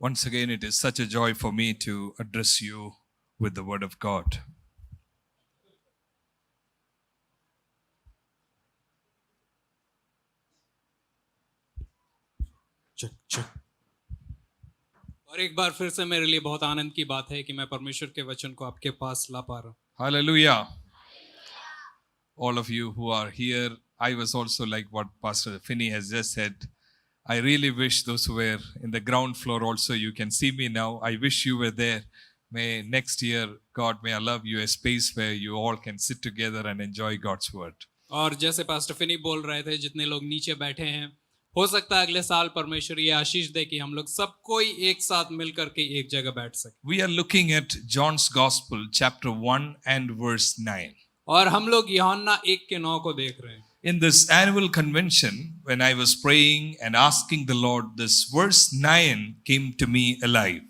Once again, it is such a joy for me to address you with the Word of God. और एक बार फिर से मेरे लिए बहुत आनंद की बात है कि मैं परमेश्वर के वचन को आपके पास ला पा रहा हूँ. Hallelujah. All of you who are here, I was also like what Pastor Finney has just said. I really wish those who were in the ground floor also, you can see me now. I wish you were there. May next year, God may allow you a space where you all can sit together and enjoy God's word. और जैसे pastor Finney बोल रहे थे, जितने लोग नीचे बैठे हैं, हो सकता है अगले साल परमेश्वर ये आशीष दे कि हम लोग सब कोई एक साथ मिल करके एक जगह बैठ सके. We are looking at John's Gospel, chapter 1 and verse 9. और हम लोग यूहन्ना 1:9 को देख रहे हैं. In this annual convention, when I was praying and asking the Lord, this verse 9 came to me alive.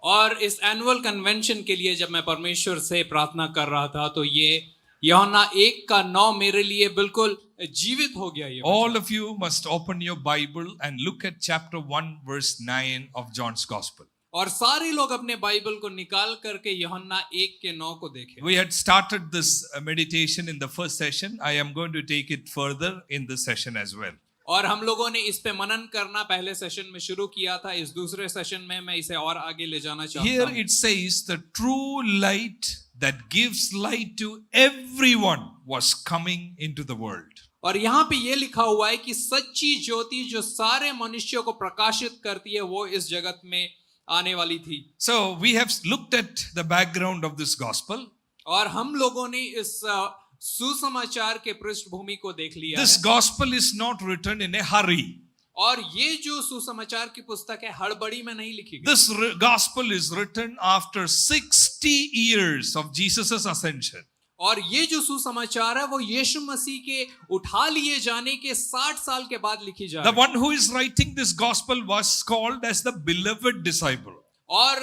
और इस एनुअल कन्वेंशन के लिए जब मैं परमेश्वर से प्रार्थना कर रहा था, तो ये यूहन्ना 1:9 मेरे लिए बिल्कुल जीवित हो गया. ये All of you must open your Bible and look at chapter 1 verse 9 of John's Gospel. और सारे लोग अपने बाइबल को निकाल करके यूहन्ना 1:9 को देखें. We had started this meditation in the first session. I am going to take it further in this session as well. और हम लोगों ने इस पे मनन करना पहले सेशन में शुरू किया था. इस दूसरे सेशन में मैं इसे और आगे ले जाना चाहता Here हूं. it says the true light that gives light to everyone was coming into the world. और यहाँ पे ये लिखा हुआ है कि सच्ची ज्योति जो सारे मनुष्यों को प्रकाशित करती है, वो इस जगत में आने वाली थी. So we have looked at the background of this gospel. और हम लोगों ने इस सुसमाचार के पृष्ठभूमि को देख लिया This है. gospel is not written in a hurry. और ये जो सुसमाचार की पुस्तक है, हड़बड़ी में नहीं लिखी गई. This gospel is written after 60 years of Jesus' ascension. और ये जो सुसमाचार है वो यीशु मसीह के उठा लिए जाने के 60 साल के बाद लिखी जा The रही है. one who is writing this gospel was called as the beloved disciple. और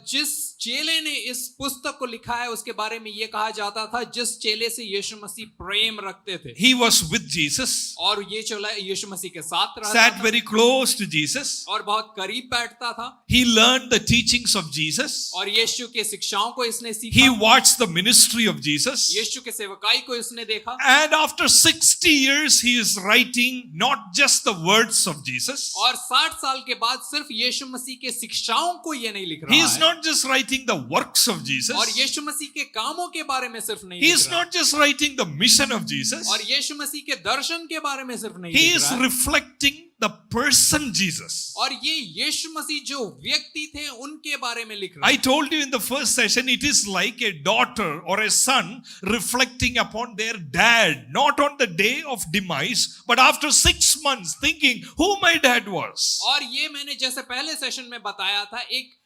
जिस चेले ने इस पुस्तक को लिखा है, उसके बारे में ये कहा जाता था जिस चेले से यीशु मसीह प्रेम रखते थे. He was with Jesus, और ये चेला यीशु मसीह के साथ रहता sat था very close to Jesus. और बहुत करीब बैठता था. He learned the teachings of Jesus. और यीशु के शिक्षाओं को इसने He सीखा. watched the ministry of Jesus. यीशु के सेवकाई को इसने देखा. And after 60 years, he is writing not just the words of Jesus. और 60 साल के बाद सिर्फ यीशु मसीह के शिक्षाओं को ये नहीं लिख He रहा is है. not just writing the works of Jesus. और यीशु मसीह के कामों के बारे में सिर्फ नहीं He लिख is रहा है. not just writing the mission of Jesus. और यीशु मसीह के दर्शन के बारे में सिर्फ नहीं He लिख is रहा है. reflecting the person Jesus. और ये यीशु मसीह जो व्यक्ति थे उनके बारे में लिख रहा I है. told you in the first session, it is like a daughter or a son reflecting upon their dad, not on the day of demise, but after 6 months thinking who my dad was. और ये मैंने जैसे पहले session में बताया था, एक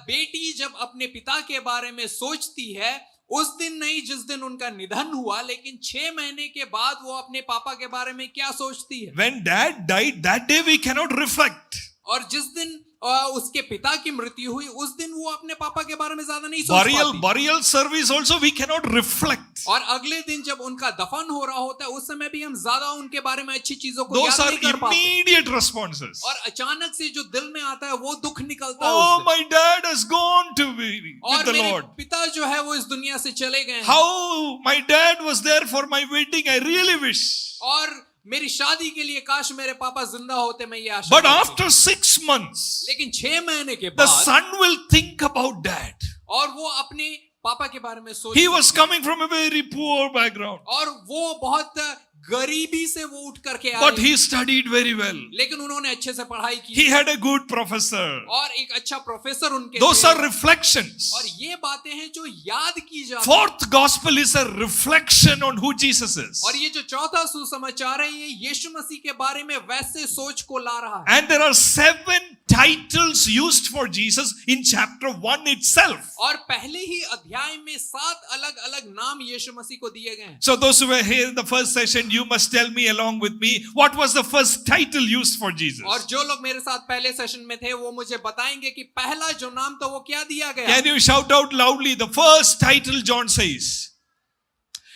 बेटी जब अपने पिता के बारे में सोचती है, उस दिन नहीं जिस दिन उनका निधन हुआ, लेकिन 6 महीने के बाद वो अपने पापा के बारे में क्या सोचती है. When dad died, that day we cannot reflect. और जिस दिन उसके पिता की मृत्यु हुई, उस दिन वो अपने पापा के बारे में ज्यादा नहीं सोच पाती. Burial service also we cannot reflect. और अगले दिन जब उनका दफन हो रहा होता है, उस समय भी हम ज्यादा उनके बारे में अच्छी चीजों को Those याद are नहीं कर पाते. immediate responses. और अचानक से जो दिल में आता है वो दुख निकलता है Oh, उस दिन. my dad has gone to be with और the मेरे Lord. पिता जो है वो इस दुनिया से चले गए हैं. How my dad was there for my wedding, I really wish. और मेरी शादी के लिए काश मेरे पापा जिंदा होते, मैं ये आशा But करता हूं. after 6 months, लेकिन 6 महीने के the बाद son will think about dad. और वो अपने पापा के बारे में सोच He was सकता है. coming from a very poor background, और वो बहुत गरीबी से वो उठ करके but आए, he studied very well. लेकिन उन्होंने अच्छे से पढ़ाई He की had a good professor. और एक अच्छा प्रोफेसर उनके Those थे. are reflections. और ये बातें हैं जो याद की जाती हैं. Fourth gospel is a reflection on who Jesus is. और ये जो चौथा सुसमाचार है, ये यीशु मसीह के बारे में वैसे सोच को ला रहा है. And there are 7 titles used for Jesus in chapter 1 itself. और पहले ही अध्याय में 7 अलग अलग नाम यीशु मसीह को दिए गए हैं. So those who were here in the first session, you must tell me along with me, what was the first title used for Jesus? और जो लोग मेरे साथ पहले सेशन में थे वो मुझे बताएंगे कि पहला जो नाम तो वो क्या दिया गया. Can you shout out loudly the first title John says?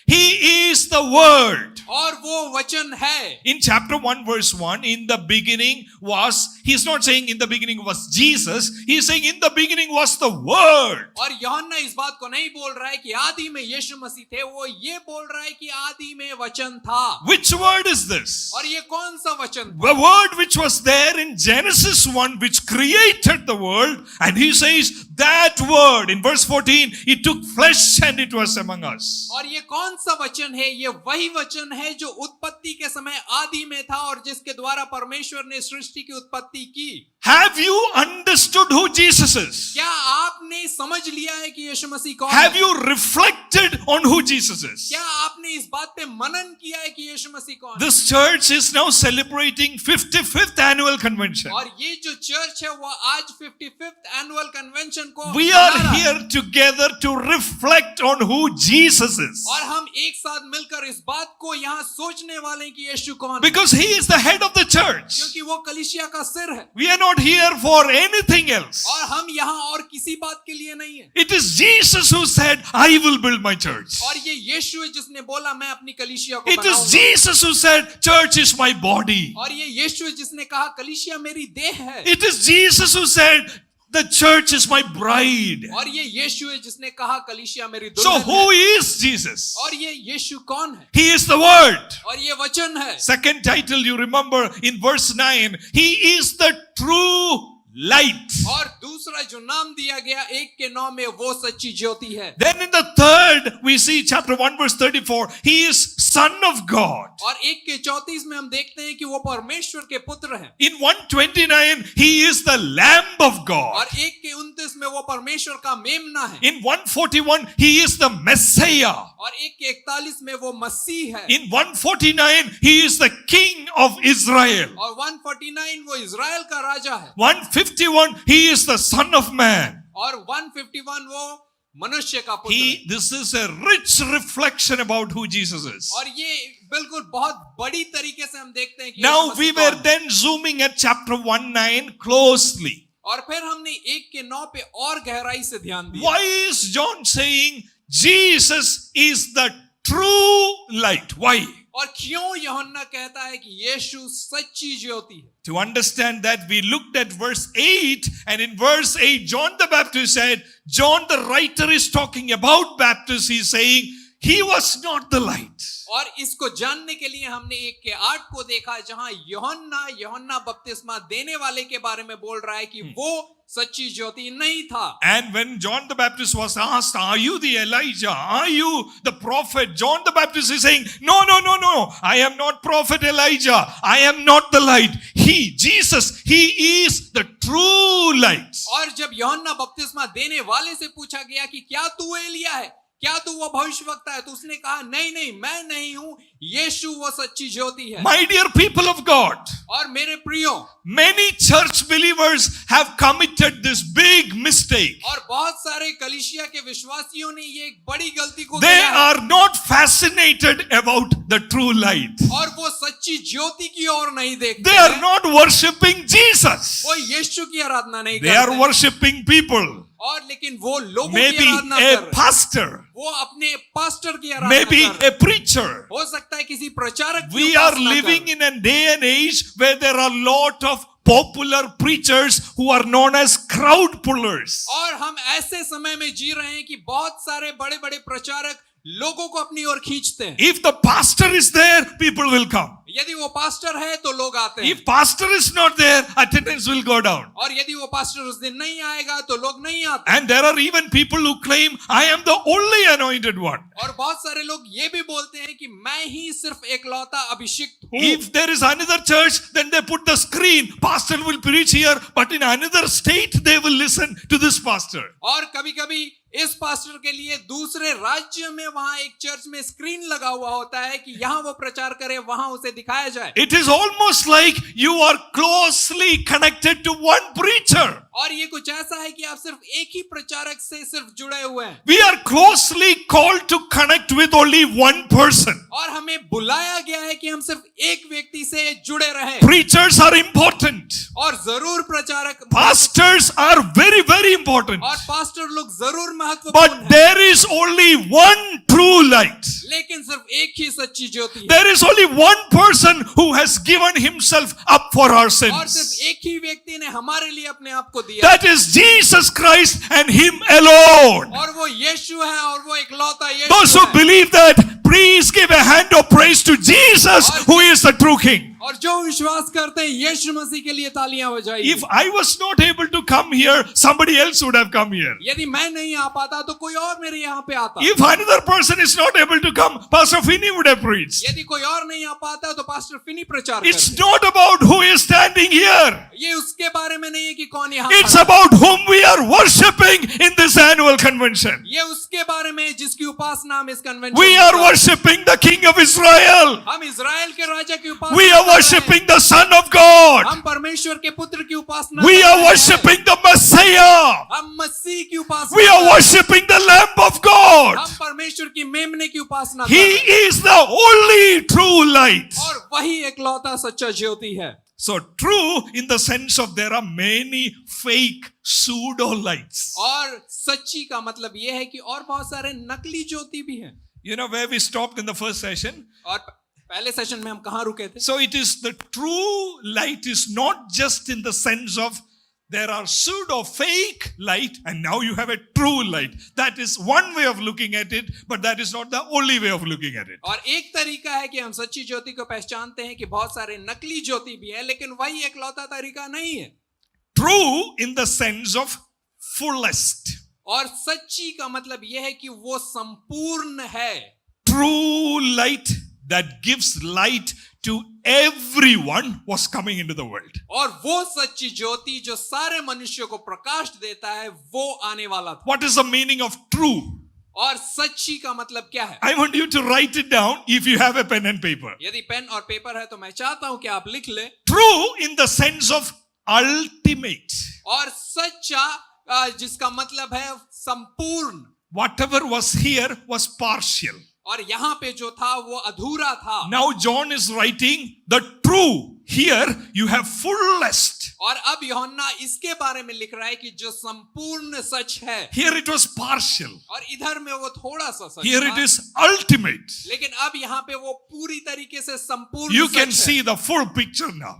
He is the Word. और वो वचन है. In chapter 1 verse 1, in the beginning was, he's not saying in the beginning was Jesus, he's saying in the beginning was the Word. और यूहन्ना इस बात को नहीं बोल रहा है कि आदि में यीशु मसीह थे, वो ये बोल रहा है कि आदि में वचन था. Which word is this? और ये कौन सा वचन था? The word which was there in Genesis 1, which created the world, and he says that word in verse 14, it took flesh and it was among us. और ये कौन सा वचन है? ये वही वचन है जो उत्पत्ति के समय आदि में था और जिसके द्वारा परमेश्वर ने सृष्टि की उत्पत्ति की. Have you understood who Jesus is? क्या आपने समझ लिया है कि यीशु मसीह कौन Have है? you reflected on who Jesus is? क्या आपने इस बात पे मनन किया है कि यीशु मसीह कौन है? This church is now celebrating 55th annual convention. और ये जो चर्च है वो आज 55th एनुअल कन्वेंशन को We मना are रहा है. here together to reflect on who Jesus is. और हम एक साथ मिलकर इस बात को यहाँ सोचने वाले हैं कि यीशु कौन है, Because he is the head of the church. क्योंकि वो कलीसिया का सिर है. We are not here for anything else. और हम यहाँ और किसी बात के लिए नहीं है. It is Jesus who said, I will build my church. और ये यीशु है जिसने बोला मैं अपनी कलीसिया को It is बनाऊंगा. Jesus who said, church is my body. और ये यीशु है जिसने कहा कलीसिया मेरी देह है. It is Jesus who said, the church is my bride. और ये यीशु है जिसने कहा कलीसिया मेरी So दुल्हन who है. is Jesus? और ये यीशु कौन है? He is the Word. और ये वचन है. Second title you remember in verse 9, He is the true light. और दूसरा जो नाम दिया गया 1:9 में, वो सच्ची ज्योति है. Then in the third we see chapter 1 verse 34, He is Son of God. और 1:34 में हम देखते हैं कि वो परमेश्वर के पुत्र हैं. In 129 He is the Lamb of God. और 1:29 में वो परमेश्वर का मेमना है. In 141 He is the Messiah. और 1:41 में वो मसीह है. In 149 He is the King of Israel. और 149 वो इज़राइल का राजा है. 151 He is the Son of Man. और 151 वो मनुष्य का पुत्र है. This is a rich reflection about who Jesus is. और ये बिल्कुल बहुत बड़ी तरीके से हम देखते हैं कि Now Yeshu we Masih were कौन है. then zooming at chapter 1:9 closely. और फिर हमने 1:9 पे और गहराई से ध्यान दिया. Why is John saying Jesus is the true light? Why? और क्यों यूहन्ना कहता है कि यीशु सच्ची ज्योति है? To understand that, we looked at verse 8, and in verse 8 John the Baptist said, John the writer is talking about Baptist, he's saying he was not the light. और इसको जानने के लिए हमने 1:8 को देखा, जहां यूहन्ना बपतिस्मा देने वाले के बारे में बोल रहा है कि वो सच्ची ज्योति नहीं था. And when John the Baptist was asked, are you the Elijah? Are you the prophet? John the Baptist is saying, no, I am not prophet Elijah. I am not the light. Jesus, he is the true light. और जब यूहन्ना बपतिस्मा देने वाले से पूछा गया कि क्या तू एलिया है, क्या तू वो भविष्यवक्ता है, तो उसने कहा नहीं, मैं नहीं हूं, यीशु वो सच्ची ज्योति है. My dear people of God, और मेरे प्रियो, many church believers have committed this big mistake. और बहुत सारे कलीसिया के विश्वासियों ने ये एक बड़ी गलती को They किया है. are not fascinated about the true light. और वो सच्ची ज्योति की ओर नहीं देखते They are हैं. not worshipping Jesus. वो यीशु की आराधना नहीं They are करते. worshipping people. और लेकिन वो लोगों की Maybe आराधना a कर रहे हैं. pastor. वो अपने पास्टर की आराधना Maybe कर रहे a हैं. preacher. हो सकता है किसी प्रचारक की We are उपासना living कर. in a day and age where there are a lot of popular preachers who are known as crowd pullers. और हम ऐसे समय में जी रहे हैं कि बहुत सारे बड़े बड़े प्रचारक लोगों को अपनी ओर खींचते हैं. If the pastor is there, people will come. यदि वो पास्टर है तो लोग आते हैं. If pastor is not there, attendance will go down. और यदि वो पास्टर उस दिन नहीं आएगा तो लोग नहीं आते. And there are even people who claim, I am the only anointed one. और बहुत सारे लोग ये भी बोलते हैं कि मैं ही सिर्फ एकलौता अभिषिक्त हूँ. If there is another church, then they put the screen. Pastor will preach here, but in another state, they will listen to this pastor. और कभी कभी इस पास्टर के लिए दूसरे राज्य में वहां एक चर्च में स्क्रीन लगा हुआ होता है कि यहाँ वो प्रचार करे, वहां उसे दिखाया जाए. It is almost like you are closely connected to one preacher. और ये कुछ ऐसा है कि आप सिर्फ एक ही प्रचारक से सिर्फ जुड़े हुए हैं. We are closely called to connect with only one person. और हमें बुलाया गया है कि हम सिर्फ एक व्यक्ति से जुड़े रहें. Preachers are important. और जरूर प्रचारक, Pastors are very, very important. और पास्टर लोग जरूर महत्वपूर्ण But हैं. there is only one true light. लेकिन सिर्फ एक ही सच्ची ज्योति है There is only one person who has given himself up for our और sins. सिर्फ एक ही व्यक्ति ने हमारे लिए अपने आप को दिया That is Jesus Christ and Him alone. और वो यीशु है और वो इकलौता Those यीशु who है believe that, please give a hand of praise to Jesus, who is the true King. और जो विश्वास करते हैं यीशु मसीह के लिए तालियां बजाइए If I was not able to come here, somebody else would have come here. यदि मैं नहीं आ पाता तो कोई और मेरे यहाँ पे आता If another person is not able to come, Pastor Finney would have preached. यदि कोई और नहीं आ पाता तो पास्टर फिनी प्रचार It's करते not about who is standing here. ये उसके बारे में नहीं है कि कौन यहाँ It's खड़ा है। about whom we are worshipping in this annual convention. ये उसके बारे में है जिसकी उपासना हम इस convention We are worshipping the King of Israel. हम इजराइल के राजा की उपासना We are कर रहे हैं। worshipping the Son of God. हम परमेश्वर के पुत्र की उपासना We कर are रहे हैं। worshipping the Messiah. हम मसीह की उपासना We कर are रहे हैं। worshipping the Lamb of God. हम परमेश्वर की मेमने की उपासना कर He रहे हैं। is the only true light. और वही एकलौता सच्चा ज्योति है So true in the sense of there are many fake pseudo lights. और सच्ची का मतलब यह है कि और बहुत सारे नकली ज्योति भी हैं You know where we stopped in the first session? और पहले सेशन में हम कहाँ रुके थे So it is the true light is not just in the sense of there are pseudo fake light and now you have a true light. That is one way of looking at it, but that is not the only way of looking at it. और एक तरीका है कि हम सच्ची ज्योति को पहचानते हैं कि बहुत सारे नकली ज्योति भी हैं लेकिन वही एकलौता तरीका नहीं है True in the sense of fullest. और सच्ची का मतलब यह है कि वो संपूर्ण है True light that gives light to everyone was coming into the world. और वो सच्ची ज्योति जो सारे मनुष्यों को प्रकाश देता है वो आने वाला था What is the meaning of true? और सच्ची का मतलब क्या है I want you to write it down if you have a pen and paper. यदि पेन और पेपर है तो मैं चाहता हूं कि आप लिख लें True in the sense of ultimate. और सच्चा जिसका मतलब है संपूर्ण Whatever was here was partial. और यहाँ पे जो था वो अधूरा था Now John is writing the true. Here you have fullest. और अब यूहन्ना इसके बारे में लिख रहा है कि जो संपूर्ण सच है Here it was partial. और इधर में वो थोड़ा सा सच Here था, it is ultimate. लेकिन अब यहाँ पे वो पूरी तरीके से संपूर्ण You सच can है। see the full picture now.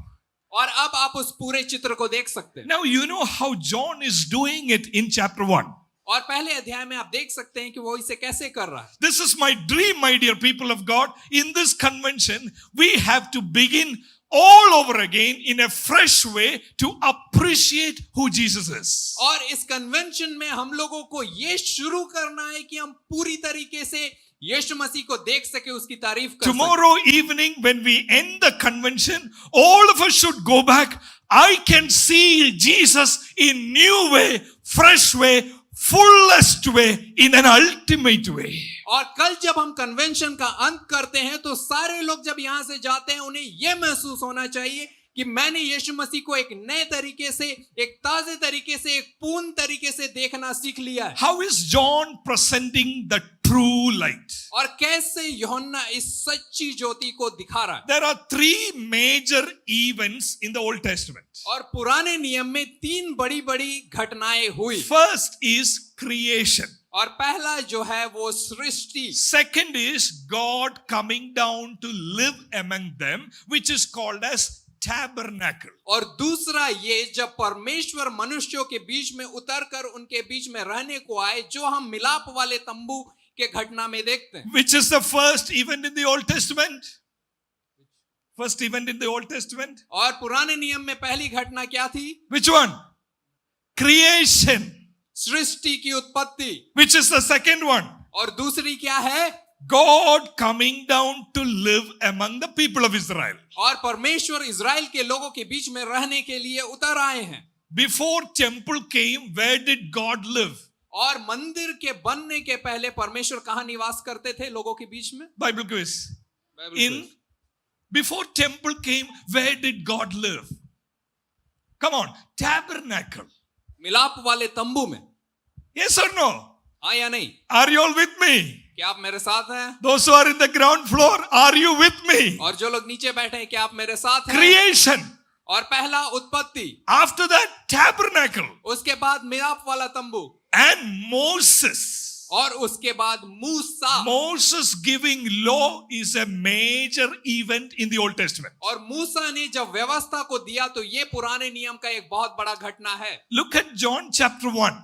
और अब आप उस पूरे चित्र को देख सकते हैं Now you know how John is doing it in chapter 1. और पहले अध्याय में आप देख सकते हैं कि वो इसे कैसे कर रहा है This is my dream, my dear people of God. In this convention, we have to begin all over again in a fresh way to appreciate who Jesus is. और इस कन्वेंशन में हम लोगों को ये शुरू करना है कि हम पूरी तरीके से यीशु मसीह को देख सके उसकी तारीफ कर सके Tomorrow evening, when we end the convention, all of us should go back. I can see Jesus in new way, fresh way, fullest way, in an ultimate way. और कल जब हम कन्वेंशन का अंत करते हैं तो सारे लोग जब यहां से जाते हैं उन्हें यह महसूस होना चाहिए कि मैंने यीशु मसीह को एक नए तरीके से एक ताजे तरीके से एक पूर्ण तरीके से देखना सीख लिया है How is John presenting the true light? और कैसे यूहन्ना इस सच्ची ज्योति को दिखा रहा है There are three major events in the Old Testament. और पुराने नियम में तीन बड़ी बड़ी घटनाएं हुई First is creation. और पहला जो है वो सृष्टि Second is God coming down to live among them, which is called as tabernacle. और दूसरा ये जब परमेश्वर मनुष्यों के बीच में उतरकर उनके बीच में रहने को आए जो हम मिलाप वाले तंबू के घटना में देखते हैं Which is the first event in the Old Testament? First event in the Old Testament? और पुराने नियम में पहली घटना क्या थी Which one? Creation. सृष्टि की उत्पत्ति Which is the second one? और दूसरी क्या है God coming down to live among the people of Israel. और परमेश्वर इजराइल के लोगों के बीच में रहने के लिए उतर आए हैं Before temple came, where did God live? और मंदिर के बनने के पहले परमेश्वर कहाँ निवास करते थे लोगों के बीच में Bible quiz. Before temple came, where did God live? Come on, tabernacle. मिलाप वाले तंबू में Yes or no? हाँ या नहीं Are you all with me? क्या आप मेरे साथ हैं Those who are in the ground floor, are you with me? और जो लोग नीचे बैठे हैं क्या आप मेरे साथ हैं Creation. और पहला उत्पत्ति After that, tabernacle. उसके बाद मिलाप वाला तंबू And Moses. और उसके बाद मूसा, Moses giving law is a major event in the Old Testament. और मूसा ने जब व्यवस्था को दिया तो ये पुराने नियम का एक बहुत बड़ा घटना है। Look at John chapter 1.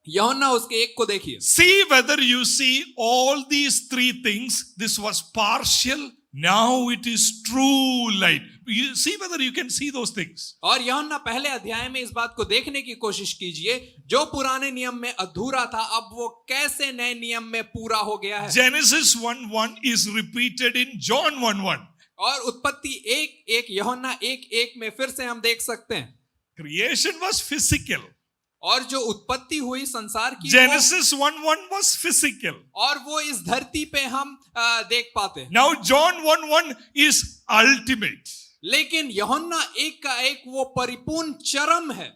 यूहन्ना उसके 1 को देखिए। See whether you see all these three things. This was partial. Now it is true light. You see whether you can see those things. और यूहन्ना पहले अध्याय में इस बात को देखने की कोशिश कीजिए, जो पुराने नियम में अधूरा था अब वो कैसे नए नियम में पूरा हो गया है। Genesis 1:1 is repeated in John 1:1. और उत्पत्ति 1:1 यूहन्ना 1:1 में फिर से हम देख सकते हैं। Creation was physical. और जो उत्पत्ति हुई संसार की Genesis 1:1 was physical. और वो इस धरती पे हम देख पाते हैं। Now John 1:1 is ultimate. लेकिन यूहन्ना 1:1 वो परिपूर्ण चरम है।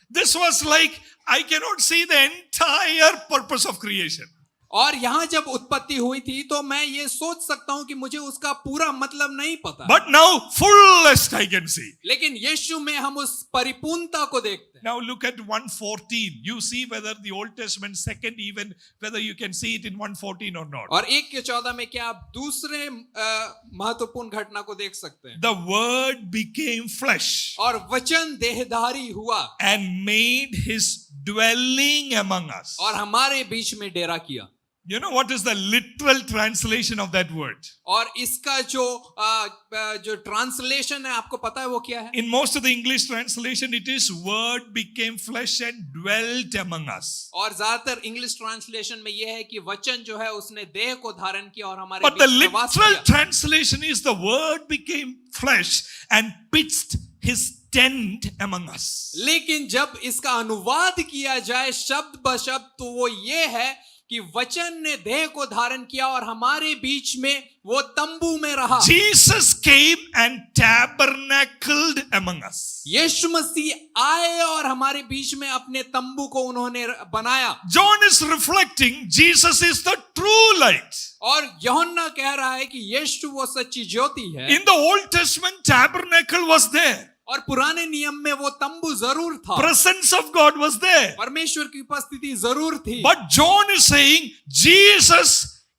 This was like, I cannot see the entire purpose of creation. और यहां जब उत्पत्ति हुई थी तो मैं ये सोच सकता हूं कि मुझे उसका पूरा मतलब नहीं पता, But now fullest I can see. लेकिन यीशु में हम उस परिपूर्णता को देखते हैं। Now look at 1:14. You see whether the Old Testament second even, whether you can see it in 1:14 or not. और 1:14 में क्या आप दूसरे महत्वपूर्ण घटना को देख सकते हैं? The word became flesh और वचन देहधारी हुआ and made his dwelling among us. और हमारे बीच में डेरा किया। You know what is the literal translation of that word? और इसका जो ट्रांसलेशन है आपको पता है वो क्या है? In most of the English translation, it is word became flesh and dwelt among us. और ज्यादातर इंग्लिश ट्रांसलेशन में यह है कि वचन जो है उसने देह को धारण किया और हमारे But the बीच में वास literal किया। translation is the word became flesh and pitched his tent among us. लेकिन जब इसका अनुवाद किया जाए शब्द ब शब्द तो वो ये है कि वचन ने देह को धारण किया और हमारे बीच में वो तंबू में रहा। Jesus came and tabernacled among us. यीशु मसीह आए और हमारे बीच में अपने तंबू को उन्होंने बनाया। John is reflecting Jesus is the true light. और यूहन्ना कह रहा है कि यीशु वो सच्ची ज्योति है। In the Old Testament, tabernacle was there. और पुराने नियम में वो तंबू जरूर था, Presence of God was there. परमेश्वर की उपस्थिति जरूर थी। But John is saying Jesus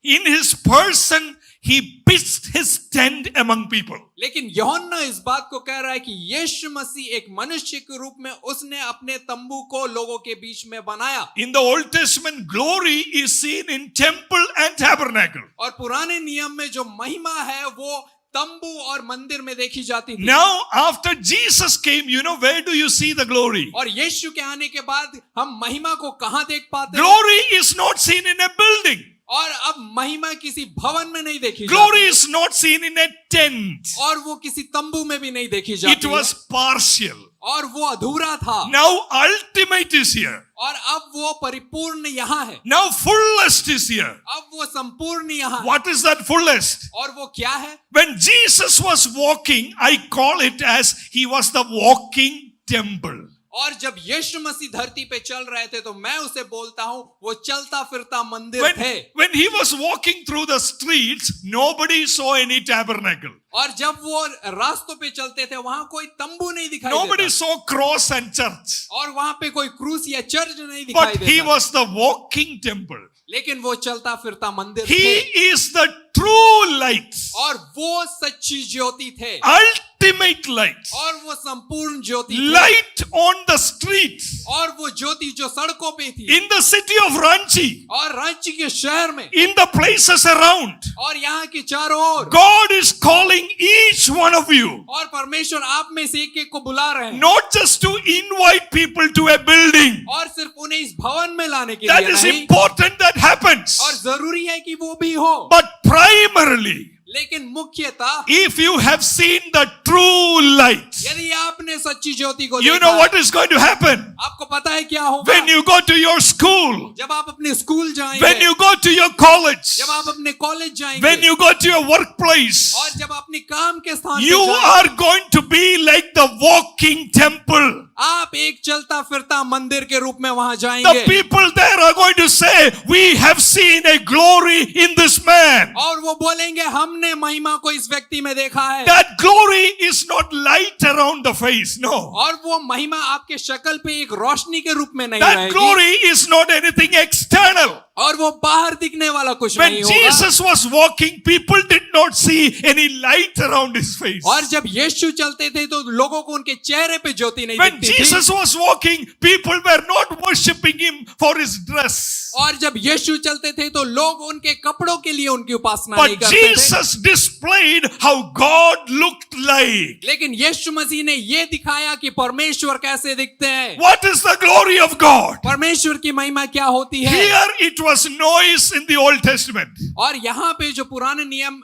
in his person, he pitched his tent among people. लेकिन यूहन्ना इस बात को कह रहा है कि यीशु मसीह एक मनुष्य के रूप में उसने अपने तंबू को लोगों के बीच में बनाया। In the Old Testament, glory is seen in temple and tabernacle. और पुराने नियम में जो महिमा है वो तंबू और मंदिर में देखी जाती थी। Now, after Jesus came, you know, where do you see the glory? और यीशु के आने के बाद हम महिमा को कहां देख पाते हैं? Glory is not seen in a building. और अब महिमा किसी भवन में नहीं देखी Glory जाती is not seen in a tent. और वो किसी तंबू में भी नहीं देखी जाती It was partial. और वो अधूरा था। Now ultimate is here. और अब वो परिपूर्ण यहाँ है। Now fullest is here. अब वो संपूर्ण यहाँ है। What is that fullest? और वो क्या है? When Jesus was walking, I call it as he was the walking temple. और जब यीशु मसीह धरती पे चल रहे थे तो मैं उसे बोलता हूं वो चलता फिरता मंदिर थे। When he was walking through the streets, nobody saw any tabernacle. और जब वो रास्तों पे चलते थे वहां कोई तंबू नहीं दिखाई Nobody देता saw cross and church. और वहां पे कोई क्रूस या चर्च नहीं दिखाई But he देता, was the walking temple. लेकिन वो चलता फिरता मंदिर He थे is the true light. और वो सच्ची ज्योति थे Ultimate light. और वो संपूर्ण ज्योति थे Light on the street. और वो ज्योति जो सड़कों पे थी In the city of Ranchi. और रांची के शहर में In the places around. और यहाँ के चारों ओर। God is calling each one of you. और परमेश्वर आप में से एक एक को बुला रहे हैं Not just to invite people to a building. और सिर्फ उन्हें इस भवन में लाने के That लिए is नहीं, important that happens. और जरूरी है कि वो भी हो, But primarily, लेकिन मुख्यतः if you have seen the true light, यदि आपने सच्ची ज्योति को you देखा know what is going to happen? आपको पता है क्या होगा? When you go to your school, जब आप अपने स्कूल जाएंगे, when you go to your college, जब आप अपने कॉलेज जाएंगे, when you go to your workplace, और जब अपने काम के स्थान you पे जाएंगे, are going to be like the walking temple. आप एक चलता फिरता मंदिर के रूप में वहां The जाएंगे people there are going to say, we have seen a glory in this man. और वो बोलेंगे हमने महिमा को इस व्यक्ति में देखा है। That glory is not light around the face, no. और वो महिमा आपके शक्ल पे एक रोशनी के रूप में नहीं That रहेगी glory is not anything external. और वो बाहर दिखने वाला कुछ When नहीं होगा। Jesus was walking, people did not see any light around his face. और जब यीशु चलते थे तो लोगों को उनके चेहरे पे ज्योति नहीं When दिखती थी। Jesus was walking, people were not worshipping him for his dress. और जब यीशु चलते थे तो लोग उनके कपड़ों के लिए उनकी उपासना नहीं But करते थे। Jesus displayed how God looked like. लेकिन यीशु मसीह ने ये दिखाया कि परमेश्वर कैसे दिखते हैं। What is the glory of God? परमेश्वर की महिमा क्या होती है। Here it was noise in the Old Testament. और यहाँ पे जो पुराने नियम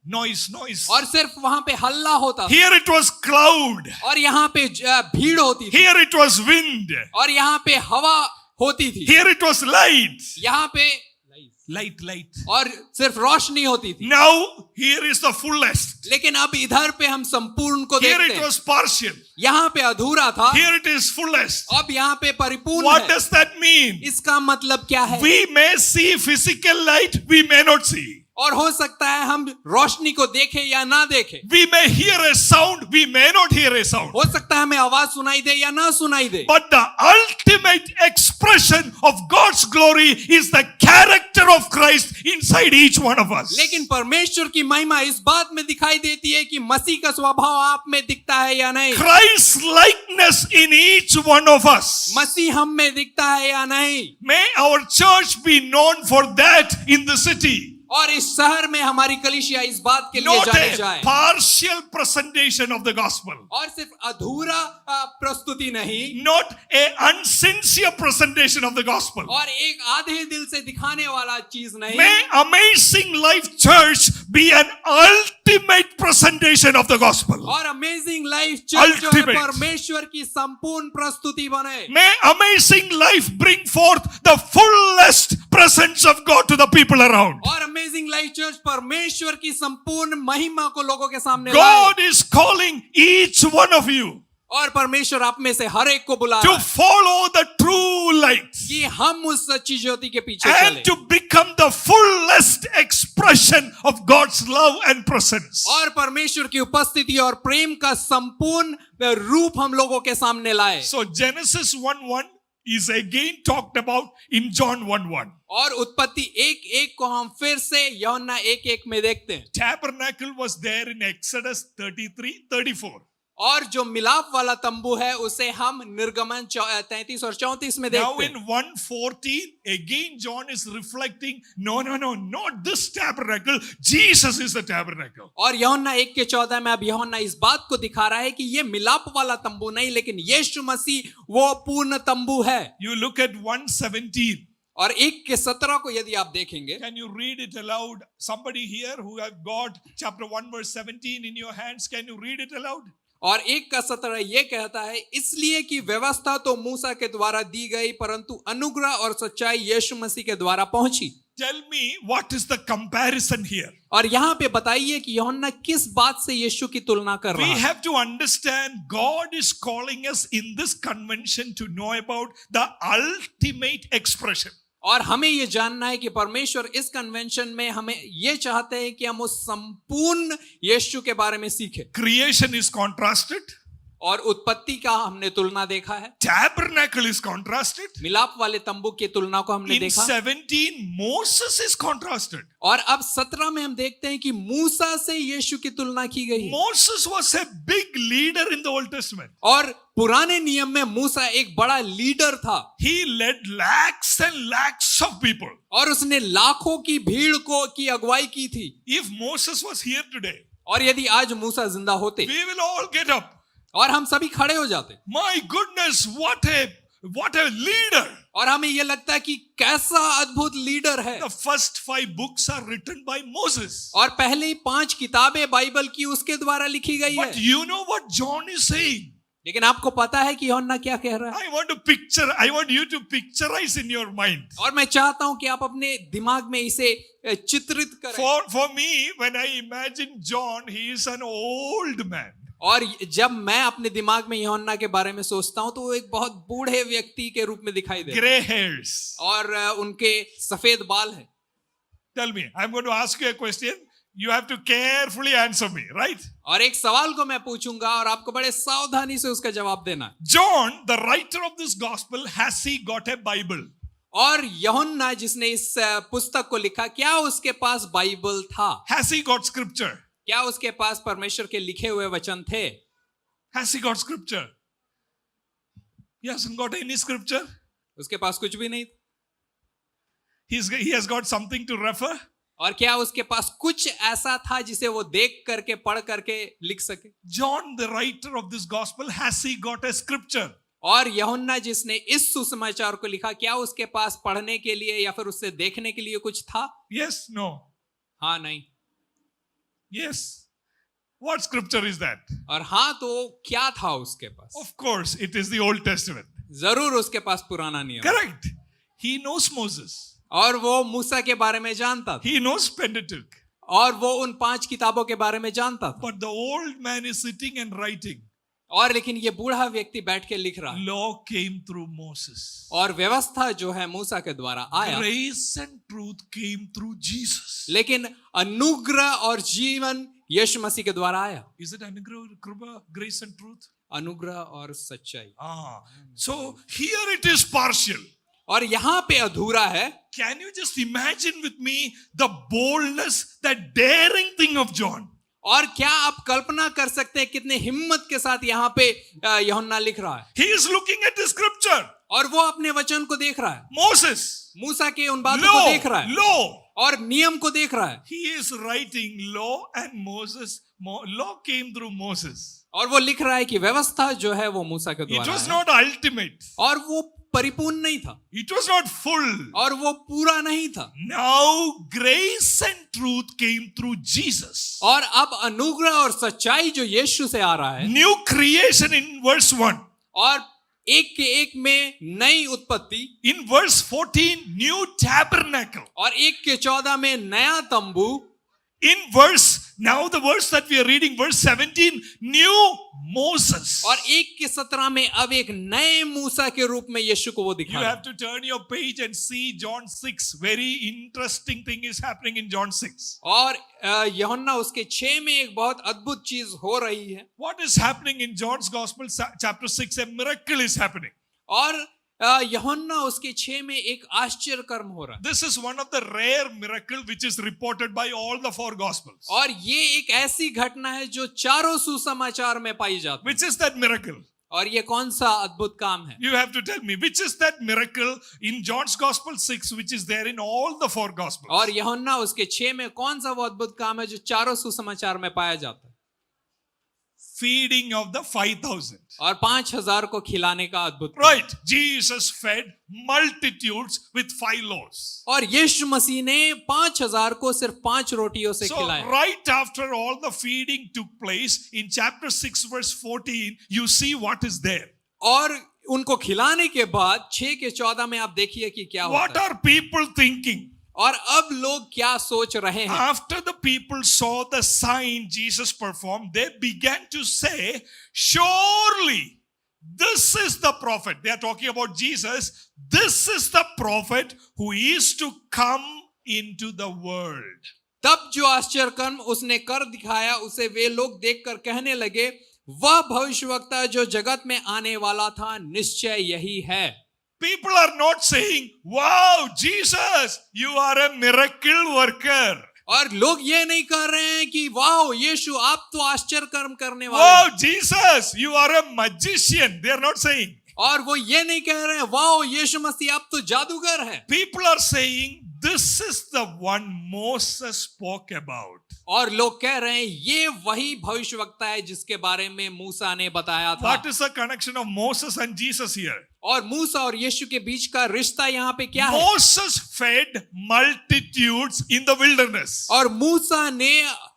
Noise. और सिर्फ वहां पे हल्ला होता था। Here it was cloud. और यहाँ पे भीड़ होती थी। Here it was wind. और यहाँ पे हवा होती थी। Here it was light. यहाँ पे Light. और सिर्फ रोशनी होती थी। Now here is the fullest. लेकिन अब इधर पे हम संपूर्ण को Here देखते it हैं। was partial. यहाँ पे अधूरा था, Here it is fullest. अब यहाँ पे परिपूर्ण What है। does that mean? इसका मतलब क्या है? We may see physical light, we may not see. और हो सकता है हम रोशनी को देखें या ना देखें। We may hear a sound, we may not hear a sound. हो सकता है हमें आवाज सुनाई दे या ना सुनाई दे। But the ultimate expression of God's glory is the character of Christ inside each one of us. लेकिन परमेश्वर की महिमा इस बात में दिखाई देती है कि मसीह का स्वभाव आप में दिखता है या नहीं। Christ's likeness in each one of us. मसीह हम में दिखता है या नहीं। May our church be known for that in the city. और इस शहर में हमारी कलीसिया इस बात के लिए Not जानी a जाए। partial presentation of the gospel. और सिर्फ अधूरा प्रस्तुति नहीं, Not a unsincere presentation of the gospel. और एक आधे दिल से दिखाने वाला चीज नहीं। May Amazing Life Church be an ultimate presentation of the gospel. और अमेजिंग लाइफ चर्च जो है Ultimate. परमेश्वर की संपूर्ण प्रस्तुति बने। May Amazing Life bring forth the fullest presence of God to the people around. और अमेजिंग लाइफ चर्च परमेश्वर की संपूर्ण महिमा को लोगों के सामने God लाए। is calling each one of you और परमेश्वर आप में से हर एक को बुला to रहा है follow the true light कि हम उस सच्ची ज्योति के पीछे and चलें to become the fullest expression of God's love and presence. और परमेश्वर की उपस्थिति और प्रेम का संपूर्ण रूप हम लोगों के सामने लाए। So Genesis 1:1 is again talked about in John 1:1. और उत्पत्ति 1:1 को हम फिर से यूहन्ना 1:1 में देखते हैं। Tabernacle was there in Exodus 33-34. और जो मिलाप वाला तंबू है उसे हम निर्गमन 33 और 34 में Now देखते in हैं। 1:14, again John is reflecting, no, not this tabernacle. Jesus is the tabernacle. और यूहन्ना 1:14 में अब यूहन्ना इस बात को दिखा रहा है कि ये मिलाप वाला तंबू नहीं, लेकिन यीशु मसीह वो पूर्ण तंबू है। You look at 1:17. और 1:17 को यदि आप देखेंगे, Can you read it aloud? Somebody here who have got chapter 1:17 in your hands, can you read it aloud? और 1:17 ये कहता है, इसलिए कि व्यवस्था तो मूसा के द्वारा दी गई, परंतु अनुग्रह और सच्चाई यीशु मसीह के द्वारा पहुंची। Tell me, what is the comparison here? और यहाँ पे बताइए कि यूहन्ना किस बात से यीशु की तुलना कर We रहा है। have to understand God is calling us in this convention to know about the ultimate expression. और हमें ये जानना है कि परमेश्वर इस कन्वेंशन में हमें ये चाहते हैं कि हम उस संपूर्ण यीशु के बारे में सीखें। Creation is contrasted. और उत्पत्ति का हमने तुलना देखा है, Tabernacle is contrasted. मिलाप वाले तंबू की तुलना को हमने In देखा, 17, Moses is contrasted. और अब 17 में हम देखते हैं कि मूसा से यीशु की तुलना की गई है। Moses was a big leader in the Old Testament. और पुराने नियम में मूसा एक बड़ा लीडर था, He led lakhs and lakhs of people. और उसने लाखों की भीड़ को की अगुवाई की थी। If Moses was here today, और यदि आज मूसा जिंदा होते we will all get up. और हम सभी खड़े हो जाते, My goodness, what a leader. और हमें यह लगता है कि कैसा अद्भुत लीडर है। The first 5 books are written by Moses. और पहले 5 किताबें बाइबल की उसके द्वारा लिखी गई But है। you know what John is saying? लेकिन आपको पता है कि यूहन्ना क्या कह रहा है? I want you to picturize in your mind. और मैं चाहता हूं कि आप अपने दिमाग में इसे चित्रित करें। For me, when I imagine John, he is an old man. और जब मैं अपने दिमाग में यूहन्ना के बारे में सोचता हूं तो वो एक बहुत बूढ़े व्यक्ति के रूप में दिखाई दे, Gray hairs. और उनके सफेद बाल हैं। Tell me, I'm going to ask you a question. You have to carefully answer me, right? और एक सवाल को मैं पूछूंगा और आपको बड़े सावधानी से उसका जवाब देना है। John, the writer of this gospel, has he got a Bible? और यूहन्ना जिसने इस पुस्तक को लिखा, क्या उसके पास बाइबल था? Has he got scripture? क्या उसके पास परमेश्वर के लिखे हुए वचन थे? Has he got scripture? He hasn't got any scripture. उसके पास कुछ भी नहीं था। He has got something to refer. और क्या उसके पास कुछ ऐसा था जिसे वो देख करके पढ़ करके लिख सके? John, the writer of this gospel, has he got a scripture? और यूहन्ना जिसने इस सुसमाचार को लिखा, क्या उसके पास पढ़ने के लिए या फिर उससे देखने के लिए कुछ था? Yes, no. हाँ, नहीं। Yes. What scripture is that? और हाँ, तो क्या था उसके पास? Of course, it is the Old Testament. जरूर उसके पास पुराना नियम। Correct. He knows Moses. और वो मूसा के बारे में जानता था, He knows Pentateuch. और वो उन 5 किताबों के बारे में जानता था। But the old man is sitting and writing. और लेकिन ये बूढ़ा व्यक्ति बैठ के लिख रहा है, Law came through Moses. और व्यवस्था जो है मूसा के द्वारा आया, Grace and truth came through Jesus. लेकिन अनुग्रह और जीवन यीशु मसीह के द्वारा आया। Is it anugrah, kripa, grace and truth? अनुग्रह और सच्चाई। So here it is partial. और यहाँ पे अधूरा है। Can you just imagine with me the boldness, that daring thing of John? और क्या आप कल्पना कर सकते हैं कितने हिम्मत के साथ यहाँ पे यूहन्ना लिख रहा है? He is looking at the scripture. और वो अपने वचन को देख रहा है, Moses, मूसा के उन बातों को देख रहा है, law. और नियम को देख रहा है। He is writing law and Moses. Law came through Moses. और वो लिख रहा है कि व्यवस्था जो है वो मूसा के It द्वारा was है, not ultimate. और वो परिपूर्ण नहीं था, It was not full. और वो पूरा नहीं था। Now grace and truth came through Jesus. और अब अनुग्रह और सच्चाई जो यीशु से आ रहा है, New creation in verse 1. और एक के एक में नई उत्पत्ति, In verse 14, new tabernacle. और 1 के 14 में नया तंबू, In now the verse that we are reading, verse 17, new Moses. और 1 के 17 में अब एक नए मूसा के रूप में यीशु को वो You दिखा रहा है। have to turn your page and see John 6. Very interesting thing is happening in John 6. और यूहन्ना उसके 6 में एक बहुत अद्भुत चीज हो रही है। What is happening in John's Gospel, chapter 6? A miracle is happening. और यूहन्ना उसके 6 में एक आश्चर्य कर्म हो रहा है। This is one of the rare miracle which is reported by all the 4 Gospels. और ये एक ऐसी घटना है जो चारों सुसमाचार में पाई जाती है। Which is that miracle? और ये कौन सा अद्भुत काम है? You have to tell me, which is that miracle in John's Gospel 6, which is there in all the 4 Gospels? और यूहन्ना उसके 6 में कौन सा वो अद्भुत काम है जो चारों सुसमाचार में पाया जाता है? Feeding of the 5,000. और 5,000 को खिलाने का अद्भुत काम। Right. Jesus fed multitudes with 5 loaves. और यीशु मसीह ने 5,000 को सिर्फ 5 रोटियों से So खिलाया। right after all the feeding took place, in chapter 6 verse 14, you see what is there. और उनको खिलाने के बाद 6 के 14 में आप देखिए कि क्या What होता है। are people thinking? और अब लोग क्या सोच रहे हैं? After the people saw the sign Jesus performed, they began to say, surely this is the prophet. They are talking about Jesus. This is the prophet who is to come into the world. तब जो आश्चर्य कर्म उसने कर दिखाया, उसे वे लोग देखकर कहने लगे, वह भविष्यवक्ता जो जगत में आने वाला था, निश्चय यही है। People are not saying, wow, Jesus, you are a miracle worker. और लोग ये नहीं कह रहे हैं कि वाह यीशु आप तो आश्चर्य कर्म करने वाले Wow, हैं। Jesus, you are a magician. They are not saying. और वो ये नहीं कह रहे हैं वाह यीशु मसीह आप तो जादूगर हैं। People are saying, this is the one Moses spoke about. और लोग कह रहे हैं ये वही भविष्यवक्ता है जिसके बारे में मूसा ने बताया था। What is the connection of Moses and Jesus here? और मूसा और यीशु के बीच का रिश्ता यहाँ पे क्या है? Moses fed multitudes in the wilderness. और मूसा ने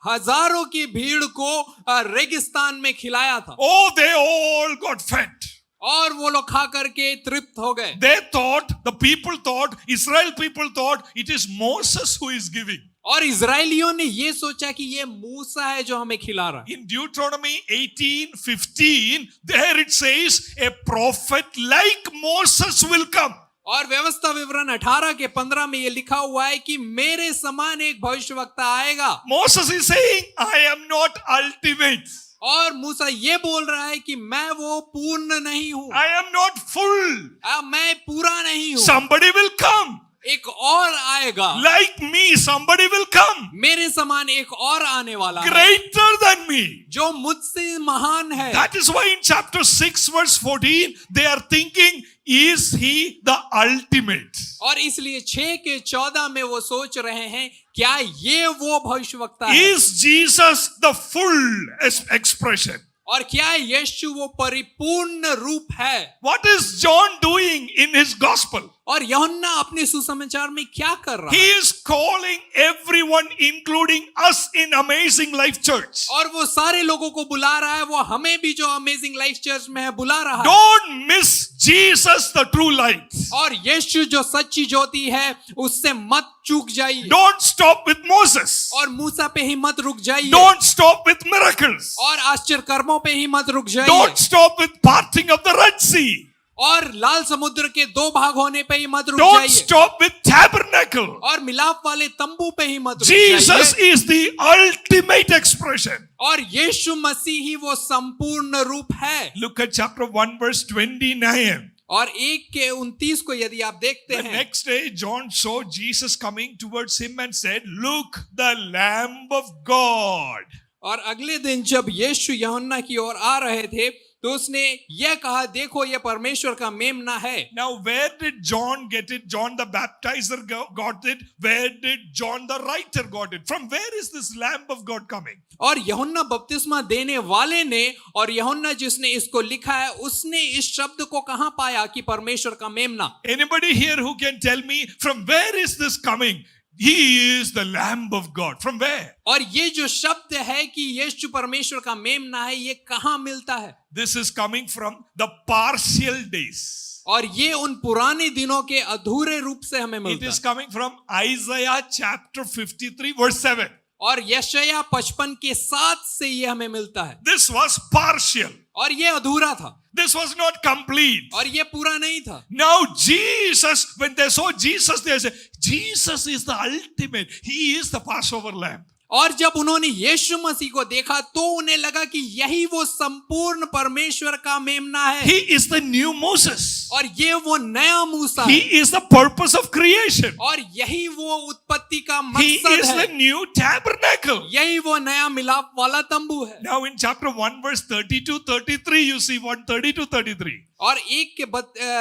हजारों की भीड़ को रेगिस्तान में खिलाया था। Oh, they all got fed. और वो लोग खा करके तृप्त हो गए। They thought, the people thought, Israel people thought, it is Moses who is giving. और इजराइलियों ने ये सोचा कि ये मूसा है जो हमें खिला रहा है। In Deuteronomy 18:15, there it says, a prophet like Moses will come. और व्यवस्था विवरण 18 के 15 में ये लिखा हुआ है कि मेरे समान एक भविष्यवक्ता आएगा। Moses is saying, I am not ultimate. और मूसा ये बोल रहा है कि मैं वो पूर्ण नहीं हूँ, I am not full. मैं पूरा नहीं हूँ, Somebody will come. एक और आएगा, Like me, somebody will come. मेरे समान एक और आने वाला है Greater than me. जो मुझसे महान है। That is why in chapter 6 verse 14, they are thinking, is he the ultimate? और इसलिए 6 के 14 में वो सोच रहे हैं क्या ये वो भविष्यवक्ता है, Is Jesus the full expression? और क्या यीशु वो परिपूर्ण रूप है। What is John doing in his gospel? और यूहन्ना अपने सुसमाचार में क्या कर रहा He है, is calling everyone, including us, in Amazing Life Church. और वो सारे लोगों को बुला रहा है, वो हमें भी जो अमेजिंग लाइफ चर्च में है बुला रहा है। Don't miss Jesus, the true light. और यीशु जो सच्ची ज्योति है उससे मत चूक जाइए, Don't stop with Moses. और मूसा पे ही मत रुक जाइए, Don't stop with miracles. और आश्चर्य कर्मों पे ही मत रुक जाइए, Don't stop with parting of the Red Sea. और लाल समुद्र के 2 भाग होने पे ही मत रुक Don't जाइए, stop with tabernacle. और मिलाप वाले तंबू पे ही मत रुक Jesus जाइए। is the ultimate expression. और यीशु मसीह ही वो संपूर्ण रूप है। Look at chapter 1 verse 29. और 1 के 29 को यदि आप देखते The हैं, next day John saw Jesus coming towards him and said, look, the Lamb of God. और अगले दिन जब यीशु यूहन्ना की ओर आ रहे थे तो उसने यह कहा, देखो ये परमेश्वर का मेमना है। Now where did John get it? John the baptizer got it. Where did John the writer got it? From where is this Lamb of God coming? और यूहन्ना बपतिस्मा देने वाले ने और यूहन्ना जिसने इसको लिखा है उसने इस शब्द को कहां पाया कि परमेश्वर का मेमना। Anybody here who can tell me from where is this coming? He is the Lamb of God. From where? और ये जो शब्द है कि यीशु परमेश्वर का मेमना है, ये कहां मिलता है? This is coming from the partial days. और ये उन पुराने दिनों के अधूरे रूप से हमें It मिलता is है। coming from Isaiah chapter 53 verse 7. और यशायाह 55 के 7 से ये हमें मिलता है। This was partial. और ये अधूरा था, This was not complete. और ये पूरा नहीं था। Now Jesus, when they saw Jesus, they said, Jesus is the ultimate. He is the Passover lamb. और जब उन्होंने यीशु मसीह को देखा तो उन्हें लगा कि यही वो संपूर्ण परमेश्वर का मेमना है, He is the new Moses. और ये वो नया मूसा He है, is the purpose of creation. और यही वो उत्पत्ति का He मकसद is है, the new tabernacle. यही वो नया मिलाप वाला तंबू है। Now in chapter 1 verse 32-33 you see 1:30-33. और 1 के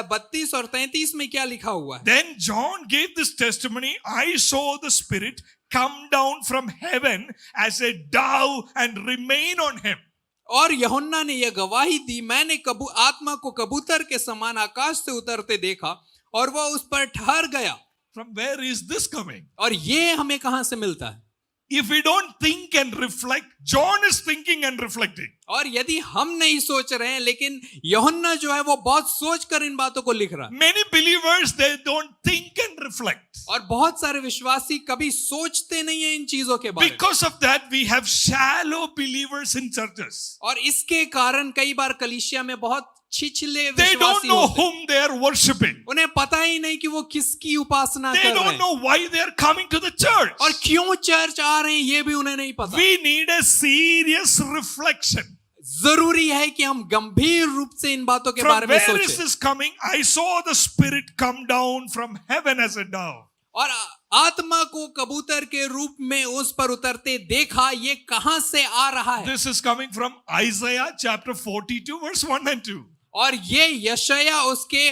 32 और 33 में क्या लिखा हुआ है? Then John gave this testimony, I saw the Spirit come down from heaven as a dove and remain on him. और यूहन्ना ने यह गवाही दी, मैंने आत्मा को कबूतर के समान आकाश से उतरते देखा और वह उस पर ठहर गया। From where is this coming? और ये हमें कहां से मिलता है? If we don't think and reflect, John is thinking and reflecting. और यदि हम नहीं सोच रहे हैं, लेकिन यूहन्ना जो है वो बहुत सोच कर इन बातों को लिख रहा है। Many believers, they don't think and reflect. और बहुत सारे विश्वासी कभी सोचते नहीं है इन चीजों के बारे में। Because of that, we have shallow believers in churches. और इसके कारण कई बार कलीसिया में बहुत छिछले They don't विश्वासी know होते हैं। whom they are worshipping. उन्हें पता ही नहीं कि वो किसकी उपासना They कर रहे don't हैं, know why they are coming to the church. और क्यों चर्च आ रहे हैं ये भी उन्हें नहीं पता। We need a serious reflection. जरूरी है कि हम गंभीर रूप से इन बातों के From बारे में where is सोचें। this coming? I saw the Spirit come down from heaven as a dove. और आत्मा को कबूतर के रूप में उस पर उतरते देखा, ये कहां से आ रहा है? This is coming from Isaiah chapter 42 verse 1 and 2. और ये यशायाह उसके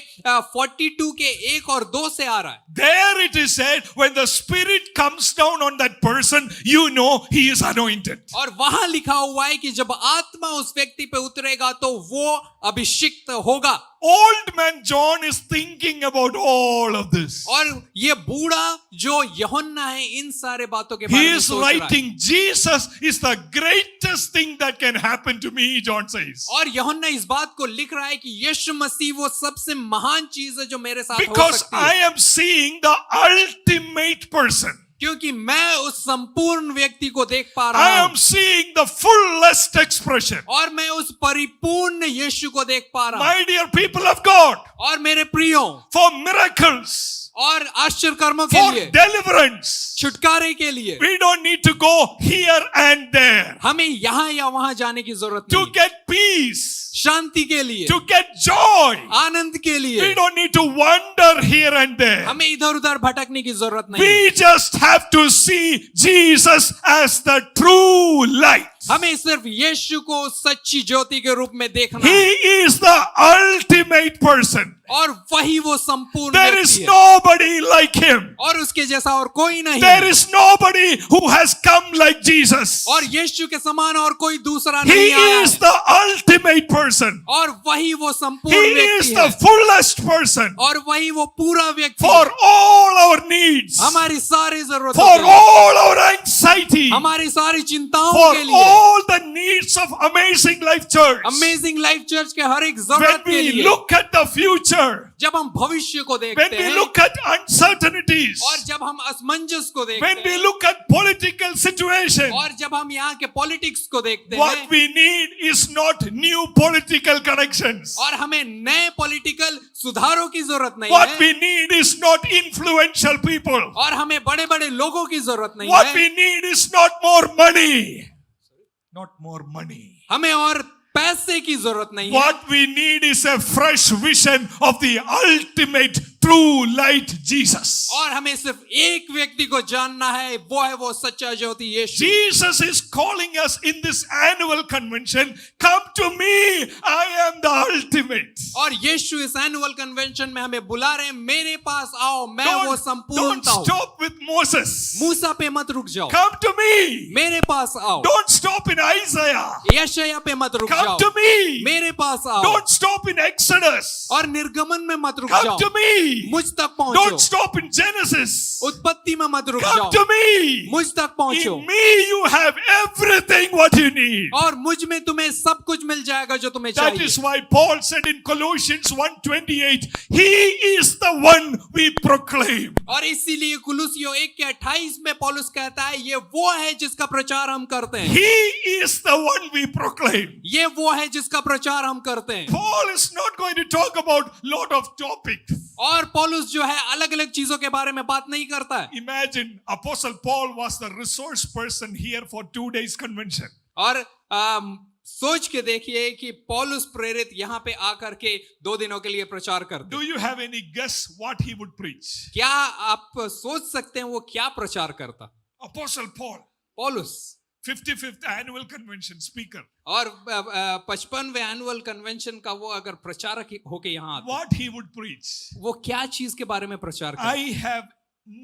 42 के 1 और 2 से आ रहा है। There it is said, when the Spirit comes down on that person, you know he is anointed. और वहां लिखा हुआ है कि जब आत्मा उस व्यक्ति पे उतरेगा तो वो अभिषिक्त होगा। Old man John is thinking about all of this. और ये बूढ़ा जो यूहन्ना है इन सारे बातों के He बारे में is सोच रहा है। writing, Jesus is the greatest thing that can happen to me, John says. और यूहन्ना इस बात को लिख रहा है कि यीशु मसीह वो सबसे महान चीज है जो मेरे साथ हो Because सकती I है, am seeing the ultimate person. क्योंकि मैं उस संपूर्ण व्यक्ति को देख पा I रहा am हूं, seeing the fullest expression. और मैं उस परिपूर्ण यीशु को देख पा रहा हूं। My dear people of God, और मेरे प्रियो, for miracles, और आश्चर्य कर्मों के for लिए, deliverance. छुटकारे के लिए We don't need to go here and there हमें यहाँ या वहां जाने की जरूरत to नहीं, get peace, शांति के लिए, to get joy. आनंद के We लिए don't need to wander here and there. हमें इधर उधर भटकने की जरूरत नहीं। We just have to see Jesus as the true light. हमें सिर्फ यीशु को सच्ची ज्योति के रूप में देखना He है, is the ultimate person. और वही वो संपूर्ण There व्यक्ति is है, nobody like him. और उसके जैसा और कोई नहीं There है, is nobody who has come like Jesus. और यीशु के समान और कोई दूसरा He नहीं आया is है, the ultimate person. और वही वो He संपूर्ण is व्यक्ति the है, fullest person और वही वो पूरा व्यक्ति for है, all our needs, हमारी सारी जरूरतों for के लिए, all our anxiety, हमारी सारी चिंताओं for के लिए, all the needs of Amazing Life Church. Amazing life church के हर एक When जरूरत के we लिए, look at the future, जब हम भविष्य को when देखते we हैं, look at uncertainties, और जब हम असमंजस को देखते when we हैं, look at political situation, और जब हम यहाँ के पॉलिटिक्स को देखते what हैं, we need is not new political connections. और हमें नए पॉलिटिकल सुधारों की जरूरत नहीं What है, we need is not influential people. और हमें बड़े बड़े लोगों की जरूरत नहीं What है, we need is not more money. Not more money. हमें और पैसे की जरूरत नहीं है, What we need is a fresh vision of the ultimate true light, Jesus. और हमें सिर्फ एक व्यक्ति को जानना है, वो है वो सच्चा ज्योति यीशु। Jesus is calling us in this annual convention, come to me, I am the ultimate. और यीशु इस एनुअल कन्वेंशन में हमें बुला रहे हैं, मेरे पास आओ, मैं वो Don't संपूर्णता हूँ। stop with Moses. मूसा पे मत रुक जाओ, Come to me. मेरे पास आओ। Don't stop in Isaiah. यशायाह पे मत रुक Come जाओ, to me. मेरे पास आओ। Don't stop in Exodus. और निर्गमन में मत रुक Come जाओ, to me. मुझ तक Don't पहुंचो। stop in Genesis. उत्पत्ति में मत रुक Come जाओ, to me. मुझ तक पहुंचो। In me you have everything what you need. और मुझ में तुम्हें सब कुछ मिल जाएगा जो तुम्हें That चाहिए। is why Paul said in Colossians 1:28, He is the one we proclaim. और इसीलिए कुलुसियों 1:28 में पौलुस कहता है, ये वो है जिसका प्रचार हम करते हैं, He is the one we proclaim. ये वो है जिसका प्रचार हम करते हैं। Paul is not going to talk about lot of topics. और पौलुस जो है अलग अलग चीजों के बारे में बात नहीं करता है। Imagine Apostle Paul was the resource person here for 2 days convention. और सोच के देखिए कि पौलुस प्रेरित यहाँ पे आकर के 2 दिनों के लिए प्रचार करते Do you have any guess what he would preach? क्या आप सोच सकते हैं वो क्या प्रचार करता? Apostle Paul, पौलुस 55th annual convention speaker. और 55वें एनुअल कन्वेंशन का वो अगर प्रचारक होके यहाँ आता, What he would preach? वो क्या चीज के बारे में प्रचार करता? I have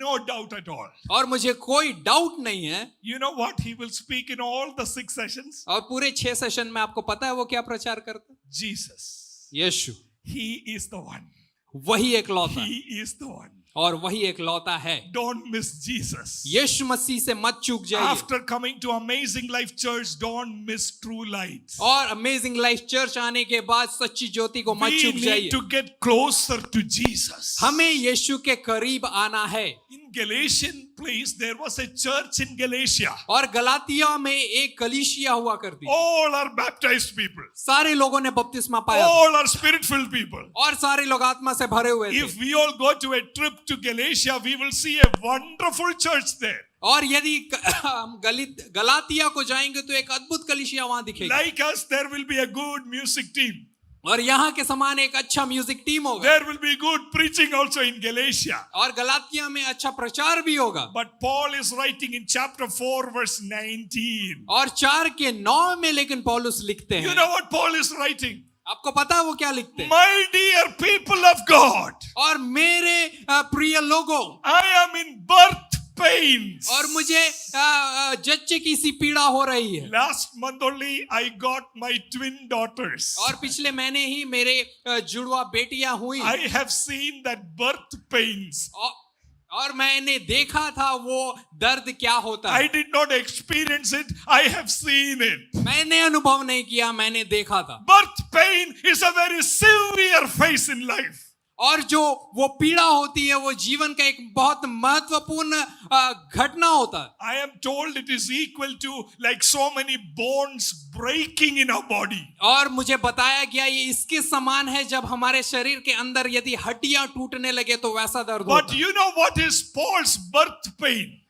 no doubt at all. और मुझे कोई डाउट नहीं है, You know what he will speak in all the 6 sessions? और पूरे 6 सेशन में आपको पता है वो क्या प्रचार करता? Jesus. Yeshu, He is the one. वही एक लौता है, He is the one. और वही एक लौता है। Don't miss Jesus. यीशु मसीह से मत चूक जाइए। After coming to Amazing Life Church, don't miss true light. और अमेजिंग लाइफ चर्च आने के बाद सच्ची ज्योति को मत We चूक need जाइए। to get closer to Jesus. हमें यीशु के करीब आना है। In Galatian place, there was a church in Galatia. और गलातिया में एक कलीसिया हुआ करती, All are baptized people. सारे लोगों ने बपतिस्मा पाया All are spirit-filled people. और सारे लोग आत्मा से भरे हुए थे। If we all go to a trip to Galatia, we will see a wonderful church there. और यदि हम गलातिया को जाएंगे तो एक अद्भुत कलीसिया वहां दिखेगी, Like us, there will be a good music team. और यहाँ के समान एक अच्छा म्यूजिक टीम होगा, There will be good preaching also in Galatia. और गलातिया में अच्छा प्रचार भी होगा। But Paul is writing in chapter 4, verse 19. और 4:9 में लेकिन पौलुस लिखते You हैं, know what Paul is writing? आपको पता है वो क्या लिखते हैं? My dear people of God, और मेरे प्रिय लोगों, I am in birth pains. और मुझे जच्चे की सी पीड़ा हो रही है। Last month only I got my twin daughters. और पिछले महीने ही मेरे जुड़वा बेटियां हुई, I have seen that birth pains. और मैंने देखा था वो दर्द क्या होता है। I did not experience it. I have seen it. मैंने अनुभव नहीं किया, मैंने देखा था। Birth pain is a very severe phase in life. और जो वो पीड़ा होती है वो जीवन का एक बहुत महत्वपूर्ण घटना होता है। I am told it is equal to like so many bones breaking in our body. और मुझे बताया गया ये इसके समान है जब हमारे शरीर के अंदर यदि हड्डियां टूटने लगे तो वैसा दर्द But होता है। you know what is Paul's birth pain?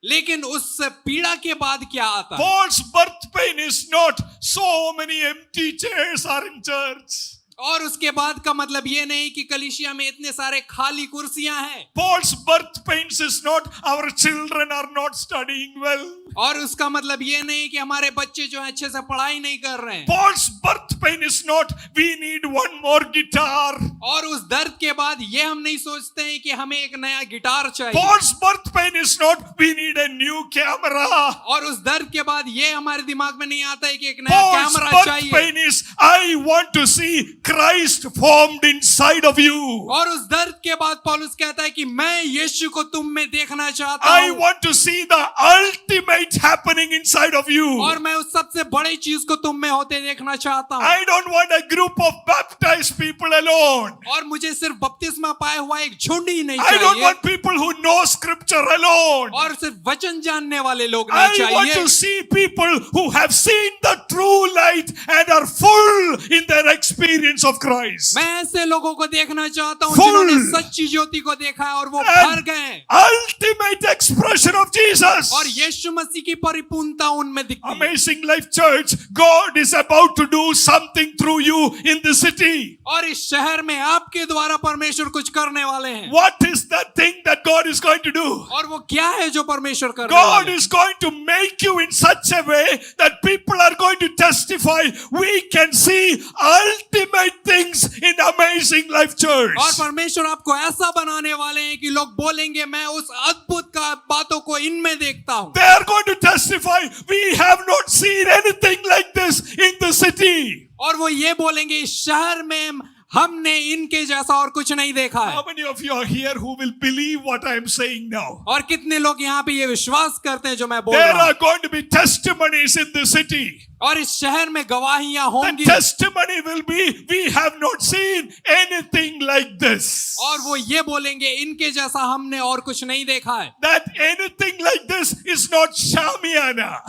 लेकिन उस पीड़ा के बाद क्या आता है? Paul's birth pain is not so many empty chairs are in church. और उसके बाद का मतलब ये नहीं कि कलीसिया में इतने सारे खाली कुर्सियां हैं। Paul's birth pains is not our children are not studying well. और उसका मतलब ये नहीं कि हमारे बच्चे जो हैं अच्छे से पढ़ाई नहीं कर रहे हैं। Paul's birth pain is not we need one more guitar. और उस दर्द के बाद ये हम नहीं सोचते हैं कि हमें एक नया गिटार चाहिए। Paul's birth pain is not we need a new camera. और उस दर्द के बाद ये हमारे दिमाग में नहीं आता है कि एक नया Paul's कैमरा birth चाहिए। pain is I want to see Christ formed inside of you. और उस दर्द के बाद पौलुस कहता है कि मैं यीशु को तुम में देखना चाहता I हूँ। want to see the ultimate happening inside of you. और मैं उस सबसे बड़ी चीज को तुम में होते देखना चाहता हूँ। I don't want a group of baptized people alone. और मुझे सिर्फ बपतिस्मा पाए हुआ एक झुंड ही नहीं I don't चाहिए। want people who know scripture alone. और सिर्फ वचन जानने वाले लोग नहीं I want चाहिए। to see people who have seen the true light and are full in their experience of Christ. मैं ऐसे लोगों को देखना चाहता हूँ Full. जिन्होंने सच्ची ज्योति को देखा है और वो भर गए Ultimate expression of Jesus. और यीशु मसीह की परिपूर्णता उनमें दिखती है। Amazing Life Church, God is about to do something through you in the city. और इस शहर में आपके द्वारा परमेश्वर कुछ करने वाले हैं। What is that thing that God is going to do? और वो क्या है जो परमेश्वर करने God वाले हैं? is going to make you in such a way that people are going to testify. We can see ultimate things in Amazing Life Church. और परमेश्वर आपको ऐसा बनाने वाले हैं कि लोग बोलेंगे मैं उस अद्भुत का बातों को इनमें देखता हूँ। They are going to testify. We have not seen anything like this in the city. और वो ये बोलेंगे इस शहर में हमने इनके जैसा और कुछ नहीं देखा है। How many of you are here who will believe what I am saying now? और कितने लोग यहाँ पे ये विश्वास करते हैं जो मैं बोल There रहा are हूँ? going to be testimonies in the city. और इस शहर में गवाहियां The होंगी testimony will be, we have not seen anything like this. और वो ये बोलेंगे इनके जैसा हमने और कुछ नहीं देखा है। That anything like this is not Shamiana.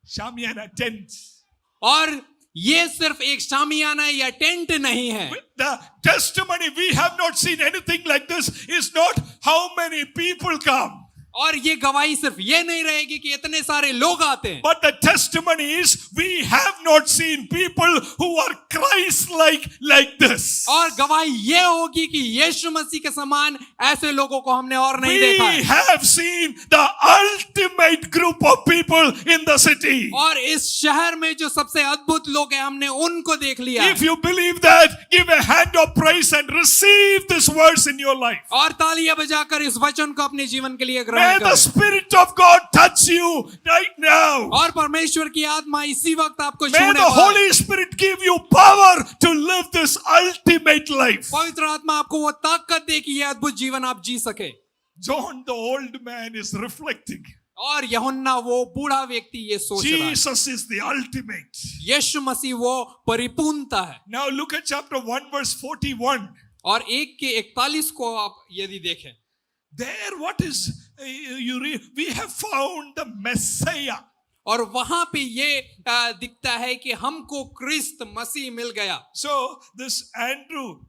Shamiana tent. और ये सिर्फ एक शामियाना या टेंट नहीं है। The testimony we have not seen anything like this is not how many people come. और ये गवाही सिर्फ ये नहीं रहेगी कि इतने सारे लोग आते हैं, But the testimony is we have not seen people who are Christ-like this. और गवाही ये होगी कि यीशु मसीह के समान ऐसे लोगों को हमने और नहीं देखा We है। have seen the ultimate group of people in the city. और इस शहर में जो सबसे अद्भुत लोग हैं हमने उनको देख लिया है। If you believe that, give a hand of praise and receive this verse in your life. और तालियां बजाकर इस वचन को अपने जीवन के लिए May ग्रहण the करें। Spirit of God touch you right now. और परमेश्वर की आत्मा इसी वक्त आपको May छूने the वाला है। Holy Spirit give you power to live this ultimate life. पवित्र आत्मा आपको वो ताकत दे कि ये अद्भुत जीवन आप जी सके। John, the old man, is reflecting. और यूहन्ना वो बूढ़ा व्यक्ति ये सोच रहा है। Jesus is the ultimate. यीशु मसीह वो परिपूर्णता है। Now look at chapter 1 verse 41. और 1:41 को आप यदि देखें, There what is, you read, we have found the Messiah. और वहां पे ये दिखता है कि हमको क्रिस्त मसीह मिल गया। So this Andrew,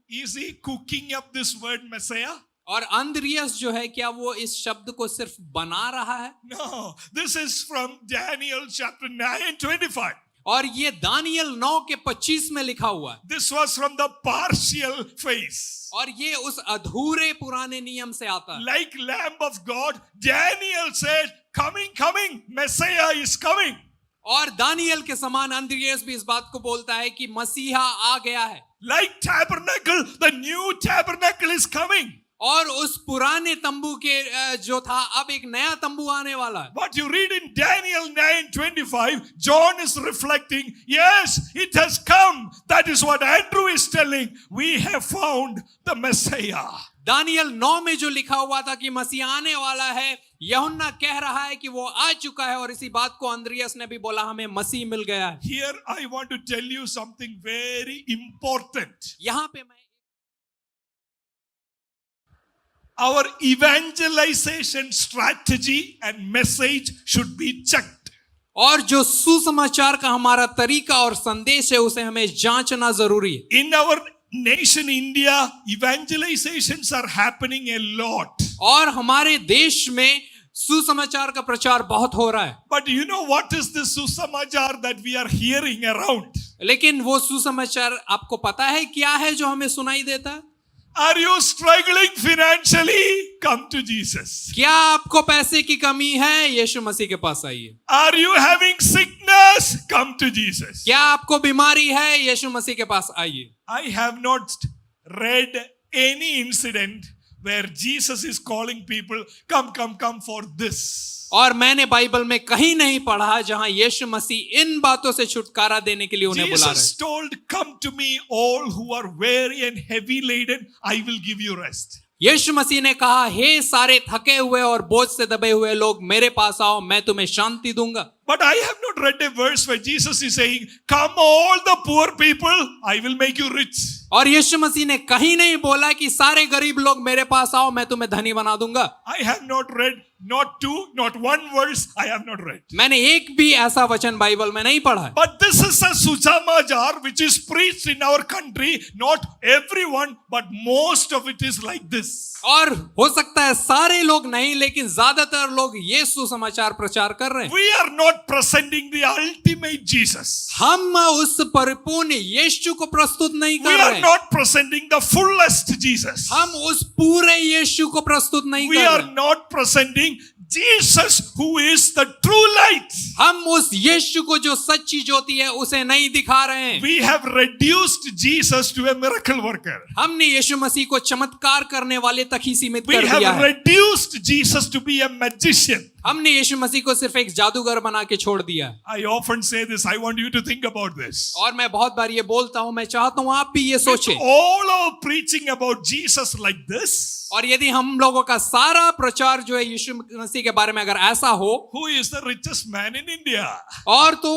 is he cooking up this word Messiah? और अंद्रियस जो है क्या वो इस शब्द को सिर्फ बना रहा है? No, this is from Daniel chapter 9:25. और ये दानियल 9:25 में लिखा हुआ है। This was from the partial phase. और ये उस अधूरे पुराने नियम से आता है। Like Lamb of God, Daniel said, coming, Messiah is coming. और दानियल के समान अंद्रियस भी इस बात को बोलता है कि मसीहा आ गया है। Like tabernacle, the new tabernacle is coming. और उस पुराने तंबू के जो था अब एक नया तंबू आने वाला है। What you read in Daniel 9:25, John is reflecting, yes, it has come. That is what Andrew is telling. We have found the Messiah. Daniel 9 में जो लिखा हुआ था कि मसीह आने वाला है, यूहन्ना कह रहा है कि वो आ चुका है, और इसी बात को अंद्रियास ने भी बोला, हमें मसीह मिल गया है। Here I want to tell you something very important. यहां पे मैं Our evangelization strategy and message should be checked. और जो सुसमाचार का हमारा तरीका और संदेश है उसे हमें जांचना जरूरी है। In our nation India, evangelizations are happening a lot. और हमारे देश में सुसमाचार का प्रचार बहुत हो रहा है, But you know what is this susamachar that we are hearing around? लेकिन वो सुसमाचार आपको पता है क्या है जो हमें सुनाई देता है? Are you struggling financially? Come to Jesus. क्या आपको पैसे की कमी है? यीशु मसीह के पास आइए। Are you having sickness? Come to Jesus. क्या आपको बीमारी है? यीशु मसीह के पास आइए। I have not read any incident where Jesus is calling people, come for this. और मैंने बाइबल में कहीं नहीं पढ़ा जहां यीशु मसीह इन बातों से छुटकारा देने के लिए उन्हें बुला रहे। Jesus told, come to me all who are weary and heavy laden, I will give you rest. यीशु मसीह ने कहा, हे सारे थके हुए और बोझ से दबे हुए लोग, मेरे पास आओ, मैं तुम्हें शांति दूंगा। But I have not read a verse where Jesus is saying, come all the poor people, I will make you rich. और यीशु मसीह ने कहीं नहीं बोला कि सारे गरीब लोग मेरे पास आओ, मैं तुम्हें धनी बना दूंगा। I have not read, not two, not one verse, I have not read. मैंने एक भी ऐसा वचन बाइबल में नहीं पढ़ा है। But this is a susamachar which is preached in our country, not everyone, but most of it is like this. और हो सकता है सारे लोग नहीं, लेकिन ज्यादातर लोग ये सुसमाचार प्रचार कर रहे हैं। We are not presenting the ultimate Jesus. हम उस परिपूर्ण यीशु को प्रस्तुत नहीं We कर रहे are हैं। not presenting the fullest Jesus. हम उस पूरे यीशु को प्रस्तुत नहीं We कर are रहे हैं। not presenting Jesus who is the true light. हम उस यीशु को जो सच्ची ज्योति है उसे नहीं दिखा रहे हैं। We have reduced Jesus to a miracle worker. हमने यीशु मसीह को चमत्कार करने वाले तक ही सीमित We कर दिया have है। reduced Jesus to be a magician. हमने यीशु मसीह को सिर्फ एक जादूगर बना के छोड़ दिया है। I often say this. I want you to think about this. और मैं बहुत बार ये बोलता हूं, मैं चाहता हूं आप भी ये With सोचें। all our preaching about Jesus like this, और यदि हम लोगों का सारा प्रचार जो है यीशु मसीह के बारे में अगर ऐसा हो, who is the richest man in India? और तो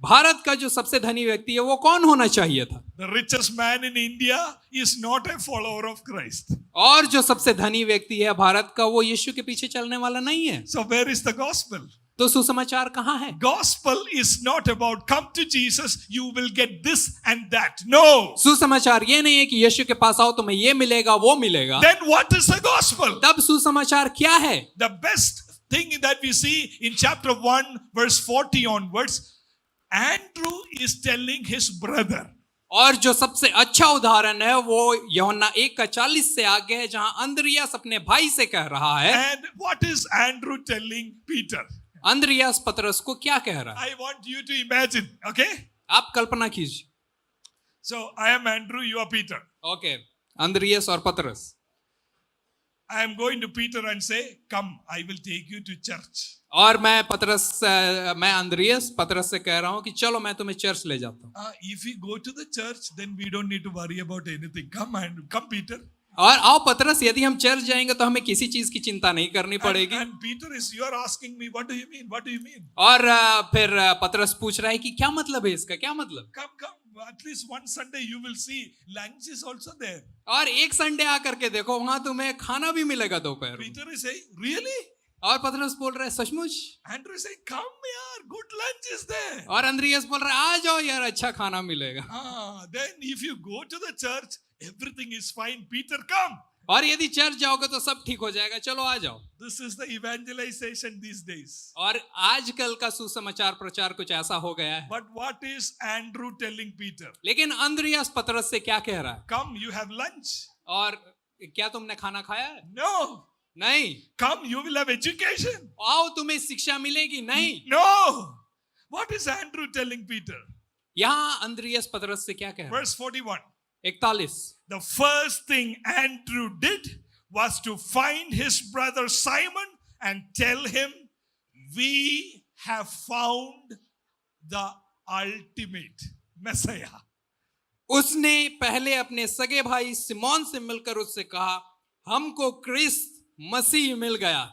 भारत का जो सबसे धनी व्यक्ति है वो कौन होना चाहिए था? The richest man in India is not a follower of Christ. और जो सबसे धनी व्यक्ति है भारत का, वो यीशु के पीछे चलने वाला नहीं है। So where is the gospel? तो सुसमाचार कहाँ है? Gospel is not about come to Jesus, you will get this and that. No. सुसमाचार ये नहीं है कि यीशु के पास आओ तुम्हें ये मिलेगा वो मिलेगा। Then what is the gospel? तब सुसमाचार क्या है? The best thing that we see in chapter 1 verse 40 onwards, Andrew is telling his brother. और जो सबसे अच्छा उदाहरण है वो यूहन्ना 1:40 से आगे है, जहां अंद्रियास अपने भाई से कह रहा है। And what is Andrew telling Peter? Andreas पतरस को क्या कह रहा है? I want you to imagine, okay? आप कल्पना कीजिए। So I am Andrew, you are Peter. Okay, Andreas और पतरस। I am going to Peter and say, come, I will take you to church. और मैं अंद्रियास पतरस से कह रहा हूं कि चलो मैं तुम्हें चर्च ले जाता हूं। If we go to the church, then we don't need to worry about anything. Come, Peter. और आओ पतरस, यदि हम चर्च जाएंगे तो हमें किसी चीज की चिंता नहीं करनी पड़ेगी। And Peter you are asking me, what do you mean? What do you mean? और फिर पतरस पूछ रहा है कि क्या मतलब है इसका, क्या मतलब? Come. At least one Sunday you will see lunch is also there. और एक संडे आकर के देखो, वहां तुम्हें खाना भी मिलेगा दोपहर में। Peter is saying, really? और पतरस बोल रहा है सचमुच? Andrew is saying, come yaar, good lunch is there. और अंद्रियास बोल रहा है आ जाओ यार, अच्छा खाना मिलेगा। Then if you go to the church, everything is fine. Peter, come. और यदि चर्च जाओगे तो सब ठीक हो जाएगा, चलो आ जाओ। This is the evangelization these days. और आजकल का सुसमाचार प्रचार कुछ ऐसा हो गया है। But what is Andrew telling Peter? लेकिन अंद्रियास पतरस से क्या कह रहा है? Come, you have lunch. और क्या तुमने खाना खाया है? No. नहीं। Come, you will have education. आओ तुम्हें शिक्षा मिलेगी? नहीं। No. What is Andrew telling Peter? यहाँ अंद्रियास पतरस से क्या कह रहा है? Verse 41. 41। The first thing Andrew did was to find his brother Simon and tell him, we have found the ultimate Messiah. उसने पहले अपने सगे भाई सिमोन से मिलकर उससे कहा, हमको क्रिस्त मसीह मिल गया।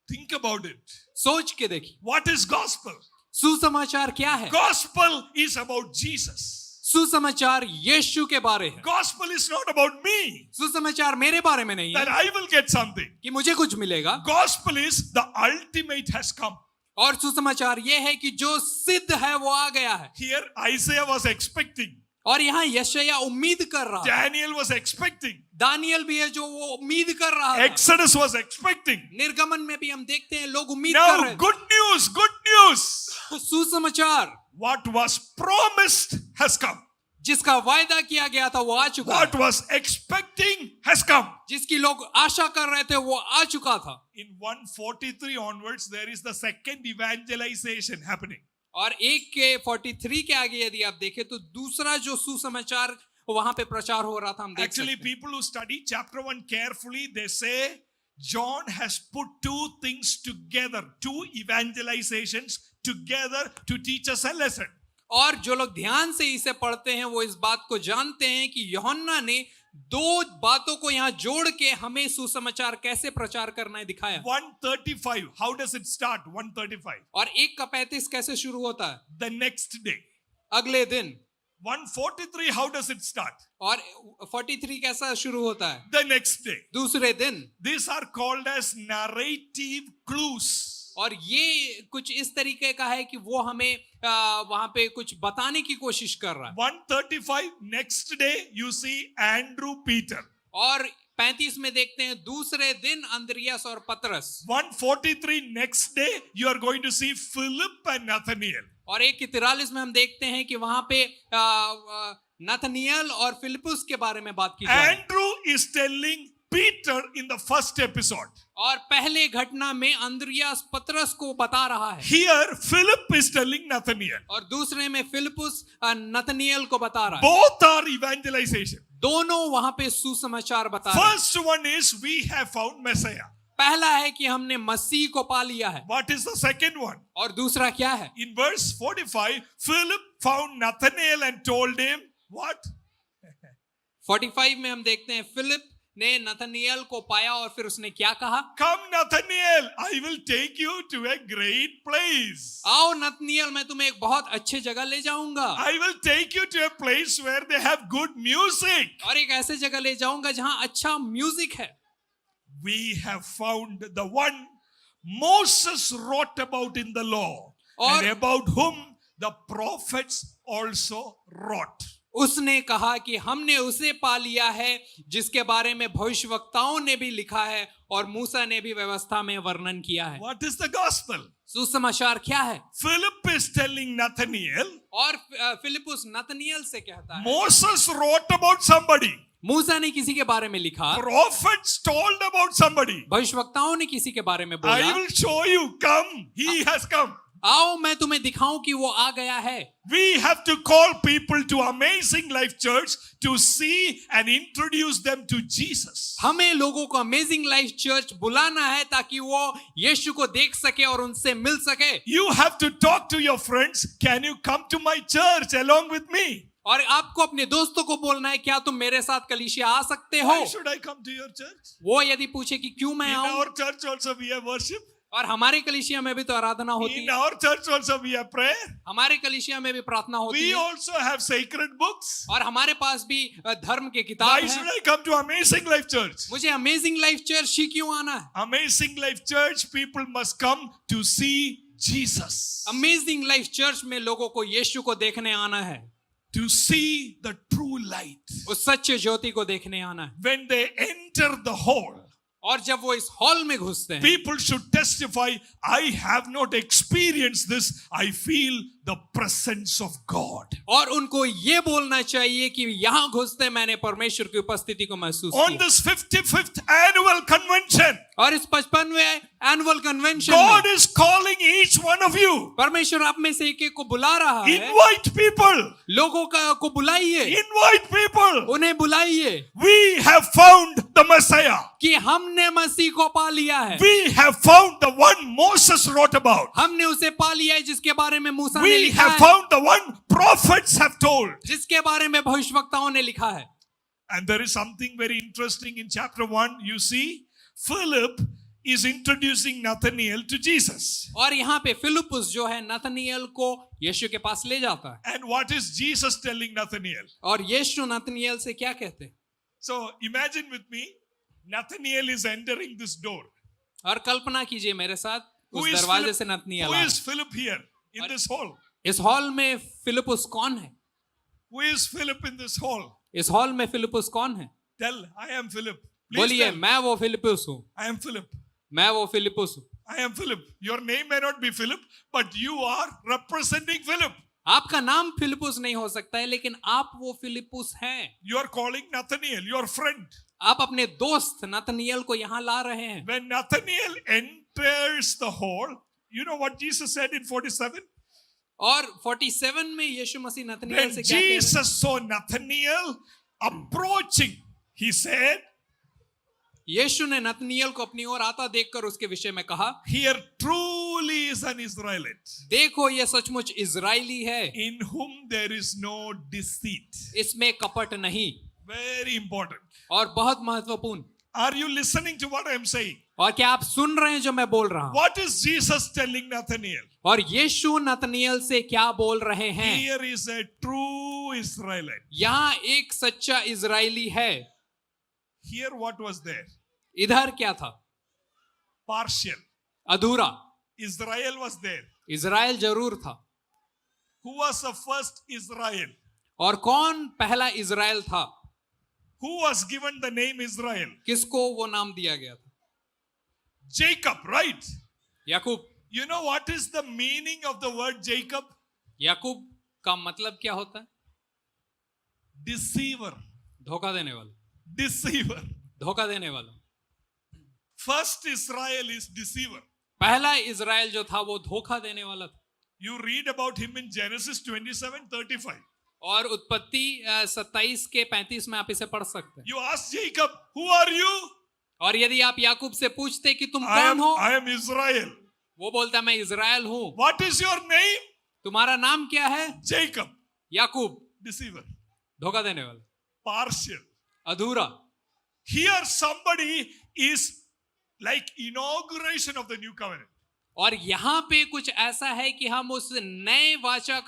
Think about it. सोच के देखिए, What is gospel? सुसमाचार क्या है? Gospel is about Jesus. सुसमाचार यीशु के बारे है। Gospel is not about me, सुसमाचार मेरे बारे में नहीं that है I will get something. कि मुझे कुछ मिलेगा, Gospel is the ultimate has come. और सुसमाचार यह है कि जो सिद्ध है वो आ गया है। Here Isaiah was expecting. और यहाँ यशायाह उम्मीद कर रहा है, Daniel was expecting. दानियल भी है जो वो उम्मीद कर रहा है, Exodus was expecting. निर्गमन में भी हम देखते हैं लोग उम्मीद कर रहे Now, हैं। good news, good news. सुसमाचार, What was promised has come. जिसका वायदा किया गया था वो आ चुका What है, was expecting has come. जिसकी लोग आशा कर रहे थे वो आ चुका था। In 143 onwards, there is the second evangelization happening. और 1 के 43 के आगे यदि आप देखें तो दूसरा जो सुसमाचार वहां पे प्रचार हो रहा था, हम देख Actually, सकते हैं। people who study chapter 1 carefully, they say John has put two things together, two evangelizations together to teach us a lesson. और जो लोग ध्यान से इसे पढ़ते हैं वो इस बात को जानते हैं कि यूहन्ना ने दो बातों को यहाँ जोड़ के हमें सुसमाचार कैसे प्रचार करना है दिखाया। 135, how does it start? 135. और 1 का 35 कैसे शुरू होता है? The next day. अगले दिन। 143, how does it start? और 43 कैसा शुरू होता है? The next day. दूसरे दिन। These are called as narrative clues. और ये कुछ इस तरीके का है कि वो हमें वहां पे कुछ बताने की कोशिश कर रहा है। 135, next day you see Andrew Peter. और 35 में देखते हैं दूसरे दिन अंद्रियास और पतरस। 143, next day you are going to see Philip and Nathaniel. और 1:43 में हम देखते हैं कि वहां पे नथनियल और फिलिपुस के बारे में बात की जा रही है। Andrew is telling Peter in the first episode. और पहले घटना में अंद्रियास पतरस को बता रहा है, Here Philip is telling Nathaniel. और दूसरे में फिलिपुस नथनियल को बता रहा है। Both are evangelization. दोनों वहां पे सुसमाचार बता रहे हैं। First one is we have found Messiah. पहला है कि हमने मसीह को पा लिया है, What is the second one? और दूसरा क्या है? In verse 45, Philip found Nathanael and told him, what? 45 में हम देखते हैं फिलिप ने नथनियल को पाया और फिर उसने क्या कहा? Come Nathanael, I will take you to a great place. आओ नथनियल, मैं तुम्हें एक बहुत अच्छे जगह ले जाऊंगा, I will take you to a place where they have good music. और एक ऐसे जगह ले जाऊंगा जहां अच्छा म्यूजिक है। We have found the one Moses wrote about in the law, and about whom the prophets also wrote. उसने कहा कि हमने उसे पा लिया है जिसके बारे में भविष्यवक्ताओं ने भी लिखा है और मूसा ने भी व्यवस्था में वर्णन किया है। What is the gospel? सुसमाचार क्या है? Philip is telling Nathanael, और फिलिपुस नथनियल से कहता है, Moses wrote about somebody. मूसा ने किसी के बारे में लिखा, Prophets told about somebody. भविष्यवक्ताओं ने किसी के बारे में I बोला, will show you. Come, he has come. आओ मैं तुम्हें दिखाऊं कि वो आ गया है। We have to call people to Amazing Life Church to see and introduce them to Jesus. हमें लोगों को अमेजिंग लाइफ चर्च बुलाना है ताकि वो यीशु को देख सके और उनसे मिल सके। You have to talk to your friends. Can you come to my church along with me? और आपको अपने दोस्तों को बोलना है, क्या तुम मेरे साथ कलीसिया आ सकते हो? Why should I come to your church? वो यदि पूछे कि क्यों मैं In आऊं, our church also we have worship. और हमारे कलीसिया में भी तो आराधना होती In है, our church also we have prayer. हमारे कलीसिया में भी प्रार्थना होती We है, also have sacred books. और हमारे पास भी धर्म के Why किताब should है। I come to Amazing Life Church? मुझे अमेजिंग लाइफ चर्च ही क्यों आना है? Amazing Life Church people must come to see Jesus. Amazing life church में लोगों को यीशु को देखने आना है, To see the true light. उस सच्चे ज्योति को देखने आना है। When they enter the hall, और जब वो इस हॉल में घुसते हैं, people should testify, I have not experienced this. I feel the presence of God. और उनको ये बोलना चाहिए कि यहाँ घुसते मैंने परमेश्वर की उपस्थिति को महसूस On किया। this 55th annual convention, और इस 55वें एनुअल कन्वेंशन God में is calling each one of you. परमेश्वर आप में से एक एक को बुला रहा है। Invite people. लोगों को बुलाइए, Invite people. उन्हें बुलाइए We have found the Messiah. कि हमने मसीह को पा लिया है। We have found the one Moses wrote about. हमने उसे पा लिया है जिसके बारे में मूसा ने We लिखा have है, found the one prophets have told. जिसके बारे में भविष्यवक्ताओं ने लिखा है। And there is something very interesting in chapter 1. You see, Philip is introducing Nathanael to Jesus. और यहाँ पे फिलिपुस जो है नतनिएल को यीशु के पास ले जाता है And what is Jesus telling Nathanael? और यीशु नतनिएल से क्या कहते हैं So imagine with me, Nathanael is entering this door. और कल्पना कीजिए मेरे साथ Who उस is दरवाजे Philip? से नतनिएल Who आ is रहा Philip here in this hall? है। इस हॉल में फिलिपुस कौन है Who is Philip in this hall? इस हॉल में फिलिपुस कौन है Tell, I am Philip. Please बोलिए tell. मैं वो फिलिपुस हूँ I am Philip. मैं वो फिलिपुस हूँ I am Philip. Your name may not be Philip, but you are representing Philip. आपका नाम फिलिपुस नहीं हो सकता है लेकिन आप वो फिलिपुस हैं You are calling Nathanael, your friend. आप अपने दोस्त नतनिएल को यहाँ ला रहे हैं When Nathanael enters the hall, you know what Jesus said in 47? और 47 में यीशु मसीह नतनिएल When से क्या कह रहे हैं Jesus saw Nathanael approaching, he said, यीशु ने नतनिएल को अपनी ओर आता देखकर उसके विषय में कहा here truly is an Israelite देखो ये सचमुच इजराइली है in whom there is no deceit. इसमें कपट नहीं Very important. और बहुत महत्वपूर्ण Are you listening to what I am saying? और क्या आप सुन रहे हैं जो मैं बोल रहा हूं What is Jesus telling Nathanael? और यीशु नतनिएल से क्या बोल रहे हैं Here is a true Israelite. यहाँ एक सच्चा इजराइली है Here what was there? इधर क्या था Partial. अधूरा Israel was there. इजराइल जरूर था Who was the first Israel? और कौन पहला इजराइल था Who was given the name Israel? किसको वो नाम दिया गया था Jacob, right? Yakub You know what is the meaning of the word Jacob? याकूब का मतलब क्या होता है Deceiver. धोखा देने वाला Deceiver. धोखा देने वाला First Israel is deceiver. पहला इजराइल जो था वो धोखा देने वाला था You read about him in Genesis 27:35. और उत्पत्ति 27 के 35 में आप इसे पढ़ सकते हैं You ask Jacob, who are you? और यदि आप याकूब से पूछते कि तुम I कौन हो am Israel. वो बोलता मैं इजराइल हूँ What is your name? तुम्हारा नाम क्या है Jacob. याकूब Deceiver. धोखा देने वाला Partial. अधूरा Here somebody is like inauguration of the new covenant. और यहाँ पे कुछ ऐसा है कि हम उस नए वाचा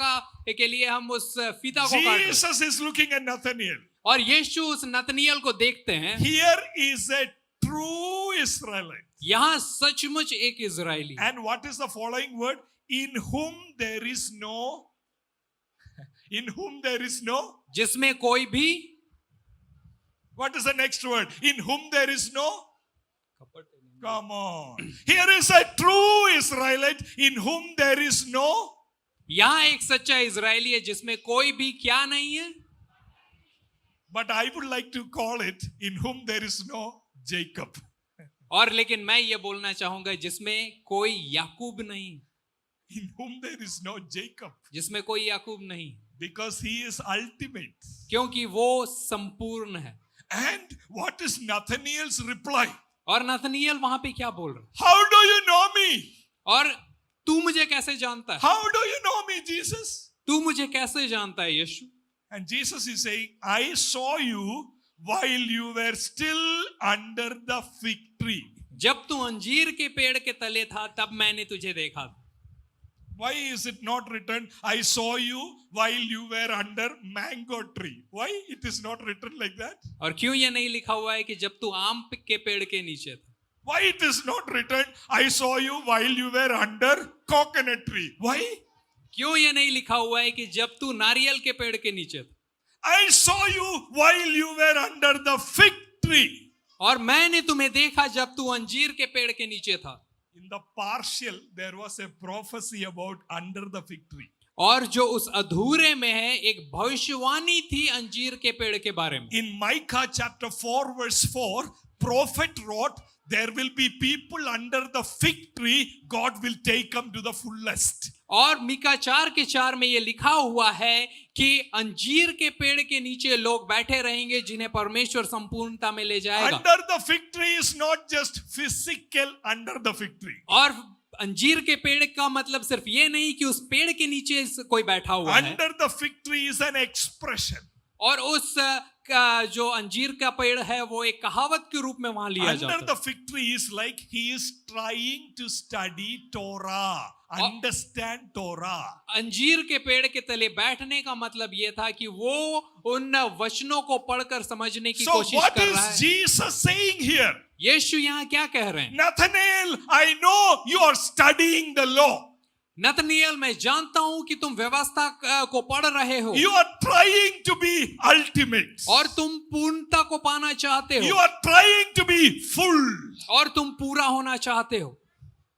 के लिए हम उस फीता को काट रहे हैं। Jesus is looking at Nathanael. और यीशु उस नतनिएल को देखते हैं Here is a true Israelite. यहाँ सचमुच एक Israeli And what is the following word? In whom there is no, in whom there is no, जिसमें कोई भी what is the next word? In whom there is no, come on. Here is a true Israelite in whom there is no, यहाँ एक सच्चा Israeli है जिसमें कोई भी क्या नहीं है but I would like to call it in whom there is no Jacob. और लेकिन मैं ये बोलना चाहूंगा जिसमें कोई याकूब नहीं In whom there is no Jacob. जिसमें कोई याकूब नहीं Because he is ultimate. क्योंकि वो संपूर्ण है And what is Nathanael's reply? और नतनिएल वहां पे क्या बोल रहा How do you know me? और तू मुझे कैसे जानता है How do you know me, Jesus? तू मुझे कैसे जानता है यीशु And Jesus is saying, I saw you while you were still under the fig tree. जब तू अंजीर के पेड़ के तले था तब मैंने तुझे देखा था Why is it not written, I saw you while you were under mango tree? Why it is not written like that? और क्यों ये नहीं लिखा हुआ है कि जब तू आम के पेड़ के नीचे था Why it is not written, I saw you while you were under coconut tree? Why? क्यों ये नहीं लिखा हुआ है कि जब तू नारियल के पेड़ के नीचे था I saw you while you were under the fig tree. और मैंने तुम्हें देखा जब तू अंजीर के पेड़ के नीचे था In the partial, there was a prophecy about under the fig tree. और जो उस अधूरे में है एक भविष्यवाणी थी अंजीर के पेड़ के बारे में In Micah chapter 4 verse 4, prophet wrote, there will be people under the fig tree, God will take them to the fullest. और मीका 4:4 में ये लिखा हुआ है कि अंजीर के पेड़ के नीचे लोग बैठे रहेंगे जिन्हें परमेश्वर संपूर्णता में ले जाएगा Under the fig tree is not just physical under the fig tree. और अंजीर के पेड़ का मतलब सिर्फ ये नहीं कि उस पेड़ के नीचे कोई बैठा हुआ है Under the fig tree is an expression. और उस जो अंजीर का पेड़ है वो एक कहावत के रूप में वहां लिया Under जाता the है। fig tree is like he is trying to study Torah, understand Torah. अंजीर के पेड़ के तले बैठने का मतलब ये था कि वो उन वचनों को पढ़कर समझने की So कोशिश what कर रहा is है। Jesus saying here? यीशु यहाँ क्या कह रहे हैं? Nathanael, I know you are studying the law. नतनिएल, मैं जानता हूं कि तुम व्यवस्था को पढ़ रहे हो You are trying to be ultimate. और तुम पूर्णता को पाना चाहते You हो are trying to be full. और तुम पूरा होना चाहते हो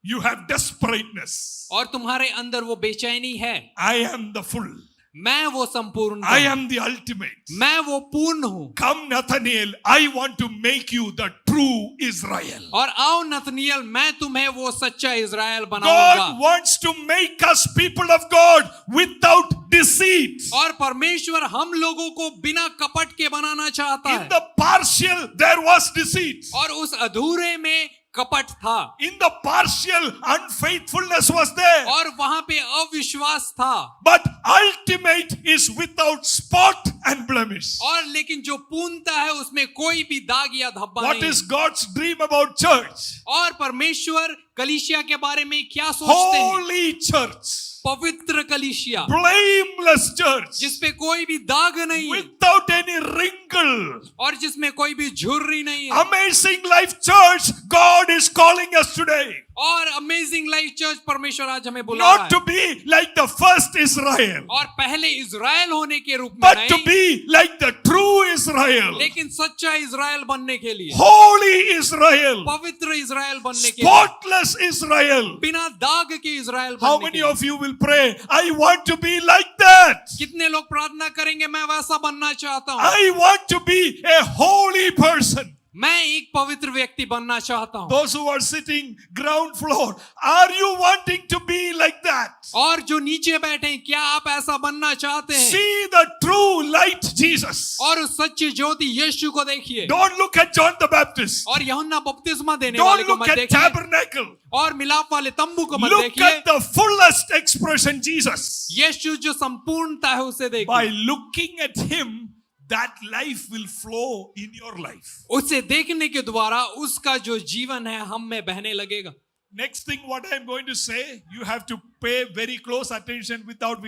You have desperateness. और तुम्हारे अंदर वो बेचैनी है। I am the full. मैं वो संपूर्ण I हूं। am the ultimate. मैं वो पूर्ण हूं। Come, Nathanael, I want to make you the true Israel. और आओ नतनिएल, मैं तुम्हें वो सच्चा इज़राइल बनाऊंगा। God wants to make us people of God without deceit. और परमेश्वर हम लोगों को बिना कपट के बनाना चाहता In है। the partial, there was deceit. और उस अधूरे में कपट था In the partial, unfaithfulness was there. और वहां पे अविश्वास था। But ultimate is without spot and blemish. और लेकिन जो पूर्णता है उसमें कोई भी दाग या धब्बा What नहीं is है। God's dream about church? और परमेश्वर कलीसिया के बारे में क्या सोचते हैं? Holy church. पवित्र कलीसिया Blameless church. जिसपे कोई भी दाग नहीं है Without any wrinkle. और जिसमें कोई भी झुर्री नहीं है। Amazing Life Church, God is calling us today. और अमेजिंग लाइफ चर्च परमेश्वर आज हमें बुला रहा Not to है be like the first Israel, और पहले इज़राइल होने के रूप में but to नहीं, be like the true Israel. लेकिन सच्चा इज़राइल बनने के लिए, Holy Israel. पवित्र इज़राइल बनने के लिए, Spotless Israel. बिना दाग के इज़राइल How बनने many के लिए। of you will pray, I want to be like that? कितने लोग प्रार्थना करेंगे, मैं वैसा बनना चाहता हूँ, I want to be a holy person. मैं एक पवित्र व्यक्ति बनना चाहता हूँ। Those who are sitting ground floor, are you wanting to be like that? और जो नीचे बैठे हैं, क्या आप ऐसा बनना चाहते हैं? See the true light, Jesus. और उस सच्ची ज्योति यीशु को देखिए Don't look at John the Baptist. और यूहन्ना बपतिस्मा देने वाले Don't को look मत at देखिए tabernacle. और मिलाप वाले तंबू को मत Look देखिए। at the fullest expression, Jesus. यीशु जो संपूर्णता है उसे By देखिए। looking at him, that life will flow in your life. उसे देखने के द्वारा उसका जो जीवन है हम में बहने लगेगा। Next thing, what I'm going to say, you have to pay very close attention. With that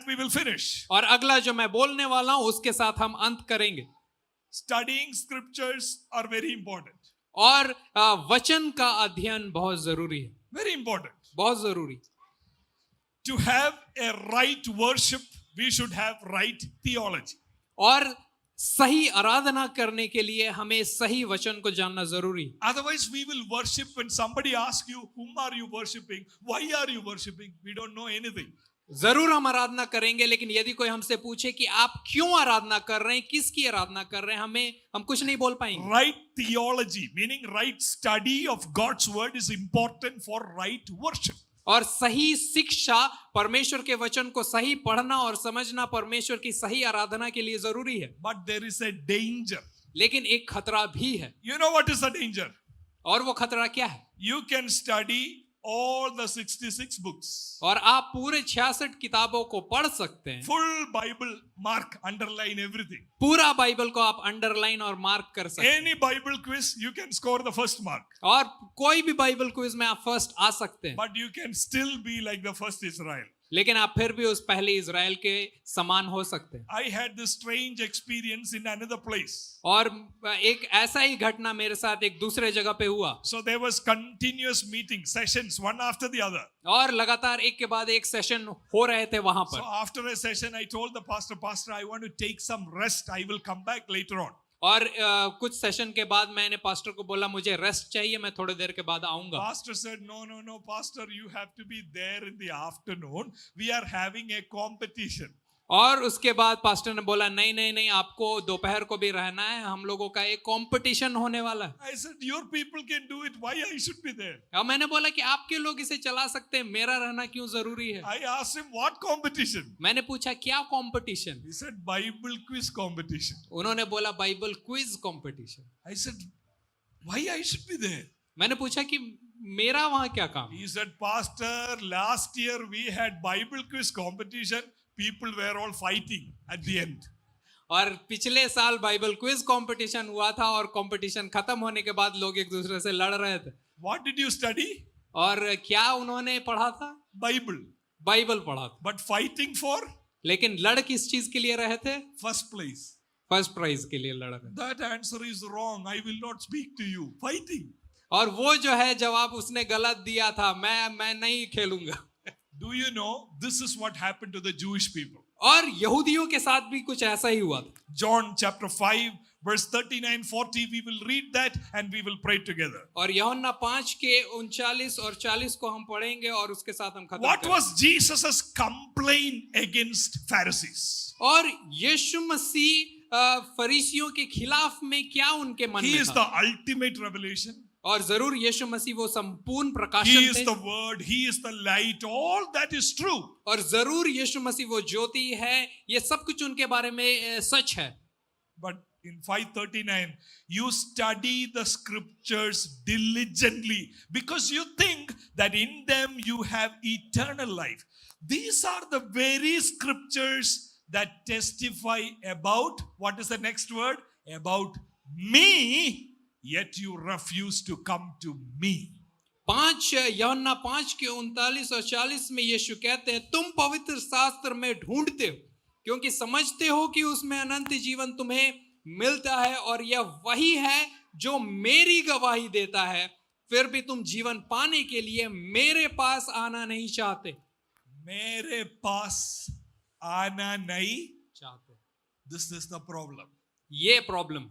we will finish. और अगला जो मैं बोलने वाला हूं उसके साथ हम अंत करेंगे। Studying scriptures are very important. और वचन का अध्ययन बहुत जरूरी है, Very important. बहुत जरूरी। To have a right worship, we should have right theology. और सही आराधना करने के लिए हमें सही वचन को जानना जरूरी है। Otherwise, we will worship when somebody asks you, whom are you worshiping? Why are you worshiping? We don't know anything. जरूर हम आराधना करेंगे, लेकिन यदि कोई हमसे पूछे कि आप क्यों आराधना कर रहे हैं, किसकी आराधना कर रहे हैं, हम कुछ नहीं बोल पाएंगे। Right theology, meaning right study of God's word, is important for right worship. और सही शिक्षा, परमेश्वर के वचन को सही पढ़ना और समझना परमेश्वर की सही आराधना के लिए जरूरी है। But there is a danger. लेकिन एक खतरा भी है। You know what is the danger? और वो खतरा क्या है? You can study all the 66 books. और आप पूरे 66 किताबों को पढ़ सकते हैं। Full Bible, mark, underline everything. पूरा बाइबल को आप अंडरलाइन और मार्क कर सकते हैं। Any Bible quiz, you can score the first mark. और कोई भी बाइबल क्विज में आप फर्स्ट आ सकते हैं, But you can still be like the first Israel. लेकिन आप फिर भी उस पहले इज़राइल के समान हो सकते हैं। I had this strange experience in another place. और एक ऐसा ही घटना मेरे साथ एक दूसरे जगह पे हुआ। So there was continuous meeting sessions, one after the other. और लगातार एक के बाद एक सेशन हो रहे थे वहां So पर। after a session, I told the pastor, I want to take some rest. I will come back later on. और कुछ सेशन के बाद मैंने पास्टर को बोला मुझे रेस्ट चाहिए, मैं थोड़ी देर के बाद आऊंगा। Pastor said, no, pastor, you have to be there in the afternoon. We are having a competition. और उसके बाद पास्टर ने बोला नहीं, आपको दोपहर को भी रहना है, हम लोगों का एक कंपटीशन होने वाला है। I said, your people can do it. Why I should be there? और मैंने बोला कि आपके लोग इसे चला सकते हैं, मेरा रहना क्यों जरूरी है? I asked him, what competition? मैंने पूछा क्या competition? He said, Bible quiz competition. उन्होंने बोला Bible quiz competition. I said, why I should be there? मैंने पूछा कि मेरा वहां क्या काम? He said, Pastor, last year we had Bible quiz competition. People were all fighting at the end. और पिछले साल बाइबल क्विज कंपटीशन हुआ था और कंपटीशन खत्म होने के बाद लोग एक दूसरे से लड़ रहे थे। What did you study? और क्या उन्होंने पढ़ा था? Bible. बाइबल पढ़ा था। But fighting for लेकिन लड़ किस चीज के लिए रहे थे? first place. फर्स्ट प्राइज के लिए लड़ रहे। That answer is wrong. I will not speak to you. Fighting. और वो जो है जवाब उसने गलत दिया था, मैं नहीं खेलूंगा। Do you know this is what happened to the Jewish people? और यहूदियों के साथ भी कुछ ऐसा ही हुआ था। John chapter 5 verse 39-40, we will read that and we will pray together. और यूहन्ना 5 के 39 और 40 को हम पढ़ेंगे और उसके साथ हम खत्म What करेंगे। was Jesus' complaint against Pharisees? और यीशु मसीह फरीसियों के खिलाफ में क्या उनके मन He में is था? the ultimate revelation. और जरूर यीशु मसीह वो संपूर्ण He प्रकाशन is थे। the word. He is the light. All that is true. और जरूर यीशु मसीह वो ज्योति है, ये सब कुछ उनके बारे में सच है। But in 539, you study the scriptures diligently because you think that in them you have eternal life. These are the very scriptures that testify about, what is the next word? About me, yet you refuse to come to me. यूहन्ना 5 के 39 और 40 में यीशु कहते हैं, तुम पवित्र शास्त्र में ढूंढते हो क्योंकि समझते हो कि उसमें अनंत जीवन तुम्हें मिलता है और यह वही है जो मेरी गवाही देता है, फिर भी तुम जीवन पाने के लिए मेरे पास आना नहीं चाहते। मेरे पास आना नहीं चाहते, This is the problem. ये problem.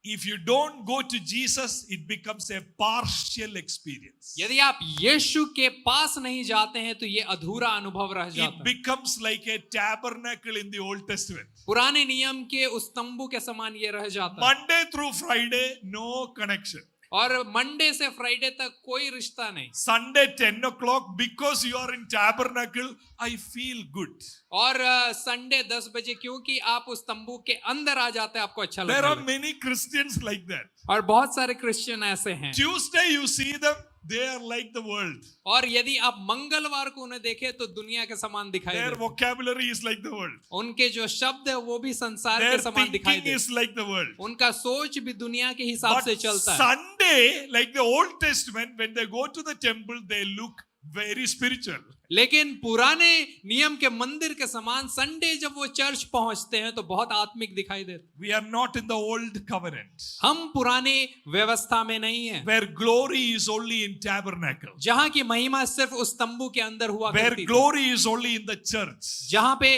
If you don't go to Jesus, it becomes a partial experience. यदि आप यीशु के पास नहीं जाते हैं तो ये अधूरा अनुभव रह It जाता है। becomes like a tabernacle in the Old Testament. पुराने नियम के उस तंबू के समान ये रह जाता है। Monday through Friday, no connection. और मंडे से फ्राइडे तक कोई रिश्ता नहीं। Sunday 10 o'clock, because you are in tabernacle, I feel good. और संडे 10 बजे क्योंकि आप उस तंबू के अंदर आ जाते हैं, आपको अच्छा There लगता are है। many Christians like that. और बहुत सारे क्रिश्चियन ऐसे हैं। Tuesday you see them, they are like the world. और यदि आप मंगलवार को उन्हें देखें तो दुनिया के समान दिखाई Their देते हैं। vocabulary is like the world. उनके जो शब्द है वो भी संसार Their के समान दिखाई thinking देते is like the world. हैं। उनका सोच भी दुनिया के हिसाब But से चलता है। Sunday, like the Old Testament, when they go to the temple, they look very spiritual. लेकिन पुराने नियम के मंदिर के समान संडे जब वो चर्च पहुंचते हैं तो बहुत आत्मिक दिखाई देते हैं। We are not in the old covenant, हम पुराने व्यवस्था में नहीं है, where glory is only in tabernacle, जहां की महिमा सिर्फ उस तंबू के अंदर हुआ where करती थी, glory is only in the church. जहां पे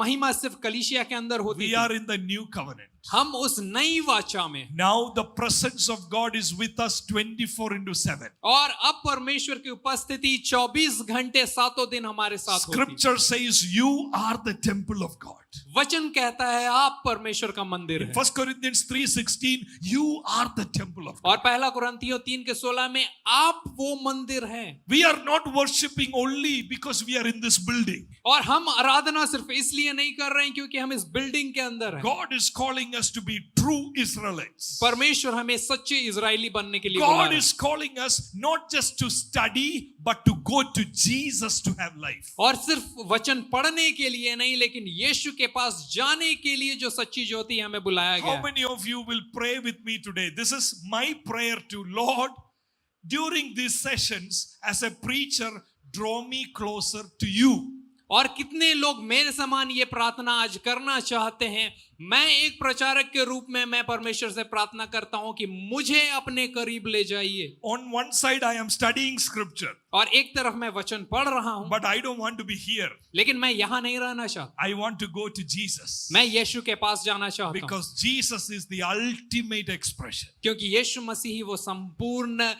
महिमा सिर्फ कलीसिया के अंदर होती We थी। are in the new covenant. हम उस नई वाचा में, Now the presence of God is with us 24/7. और अब परमेश्वर की उपस्थिति 24 घंटे सातों दिन हमारे साथ होती है। Scripture says you are the temple of God. वचन कहता है आप परमेश्वर का मंदिर In है। 1 Corinthians 3:16, you are the temple of God. और पहला कुरिन्थियों 3 के 16 में आप वो मंदिर हैं। We are not worshiping only because we are in this building. और हम आराधना सिर्फ इसलिए नहीं कर रहे हैं क्योंकि हम इस बिल्डिंग के अंदर हैं। God is calling us to be true Israelites. परमेश्वर हमें सच्चे इजरायली बनने के लिए बुला God रहा है। is calling us not just to study but to go to Jesus to have life. और सिर्फ वचन पढ़ने के लिए नहीं, लेकिन यीशु के पास जाने के लिए जो सच्ची ज्योति हमें बुलाया गया How है। many of you will pray with me today? This is my prayer to Lord during these sessions as a preacher, draw me closer to you. और कितने लोग मेरे समान ये प्रार्थना आज करना चाहते हैं? मैं एक प्रचारक के रूप में मैं परमेश्वर से प्रार्थना करता हूं कि मुझे अपने करीब ले जाइए। On one side I am studying scripture, और एक तरफ मैं वचन पढ़ रहा हूं, but I don't want to be here. लेकिन मैं यहां नहीं रहना चाहता। I want to go to Jesus. मैं यीशु के पास जाना चाहता हूं, Because Jesus is the ultimate expression. क्योंकि यीशु मसीह ही वो संपूर्ण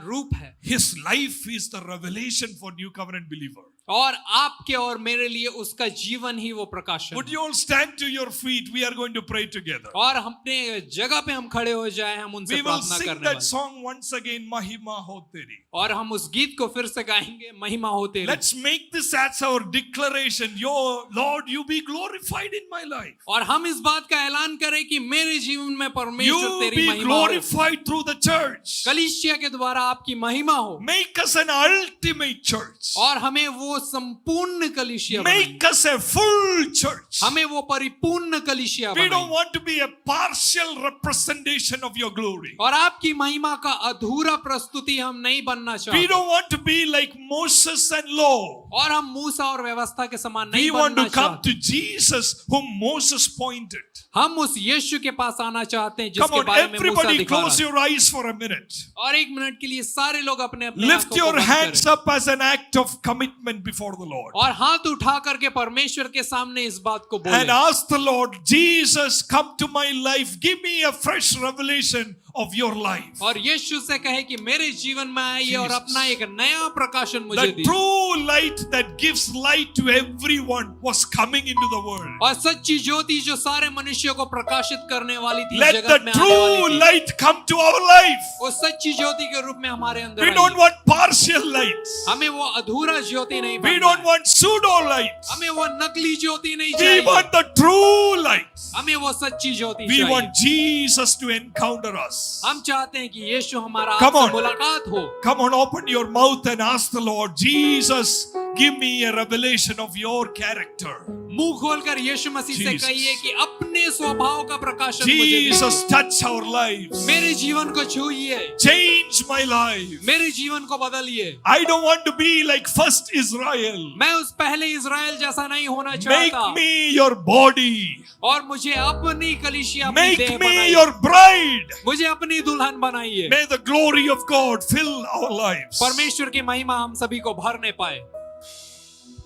रूप है। His life is the revelation for new covenant believer. और आपके और मेरे लिए उसका जीवन ही वो प्रकाशन Would है। you all stand to your feet? We are going to pray together. और अपने जगह पे हम खड़े हो जाए, हम उनसे We will प्रार्थना sing करने that वाले, song once again, Mahima Ho Teri. और हम उस गीत को फिर से गाएंगे, महिमा हो तेरी। Let's make this as our declaration. Your Lord, you be glorified in my life. और हम इस बात का ऐलान करें कि मेरे जीवन में परमेश्वर You तेरी be महिमा हो, glorified through the church. कलीसिया के द्वारा आपकी महिमा हो, Make us an ultimate church. और हमें वो वो संपूर्ण कलीसिया बनाएं, Make us a full church. हमें वो परिपूर्ण कलीसिया We don't बनाएं want to be a partial representation of your glory. और आपकी महिमा का अधूरा प्रस्तुति हम नहीं बनना We चाहते don't want to be like Moses and law. और हम मूसा और व्यवस्था के समान We नहीं want बनना to come चाहते to Jesus whom Moses pointed. हम उस यीशु के पास आना चाहते हैं Come जिसके on, बारे में मूसा everybody दिखा close रहा your eyes for a minute. है। और एक मिनट के लिए सारे लोग अपने अपने Lift आंखों को your बंद hands करें up as an act of commitment before the Lord. और हाथ उठा करके परमेश्वर के सामने इस बात को And बोले ask the Lord, Jesus, come to my life. Give me a fresh revelation of your life. और यीशु से कहे कि मेरे जीवन में आइए और Jesus. अपना एक नया प्रकाशन मुझे The दीजिए true light that gives light to everyone was coming into the world. और सच्ची ज्योति जो सारे मनुष्यों को प्रकाशित करने वाली थी Let जगत the में आने true वाली थी light come to our life. वो सच्ची ज्योति के रूप में हमारे अंदर We I. don't want partial lights. हमें वो अधूरा ज्योति नहीं We बनना don't है। want pseudo lights. हमें वो नकली ज्योति नहीं We चाहिए want the true lights. हमें वो सच्ची ज्योति We चाहिए want Jesus to encounter us. हम चाहते हैं कि यीशु हमारा Come आपसे on. मुलाकात हो Come on, open your mouth and ask the Lord, Jesus, give me a revelation of your character. मुंह खोलकर यीशु मसीह से Jesus. कहिए कि अपने स्वभाव का प्रकाशन मुझे दीजिए। Jesus, touch our lives. मेरे जीवन को छूइए Change my life. मेरे जीवन को बदलिए I don't want to be like first Israel. मैं उस पहले इज़राइल जैसा नहीं होना Make चाहता me your body. और मुझे अपनी कलीसिया अपनी Make देह me बनाइए your bride. मुझे अपनी दुल्हन बनाइए May the glory of God fill our lives. परमेश्वर की महिमा हम सभी को भरने पाए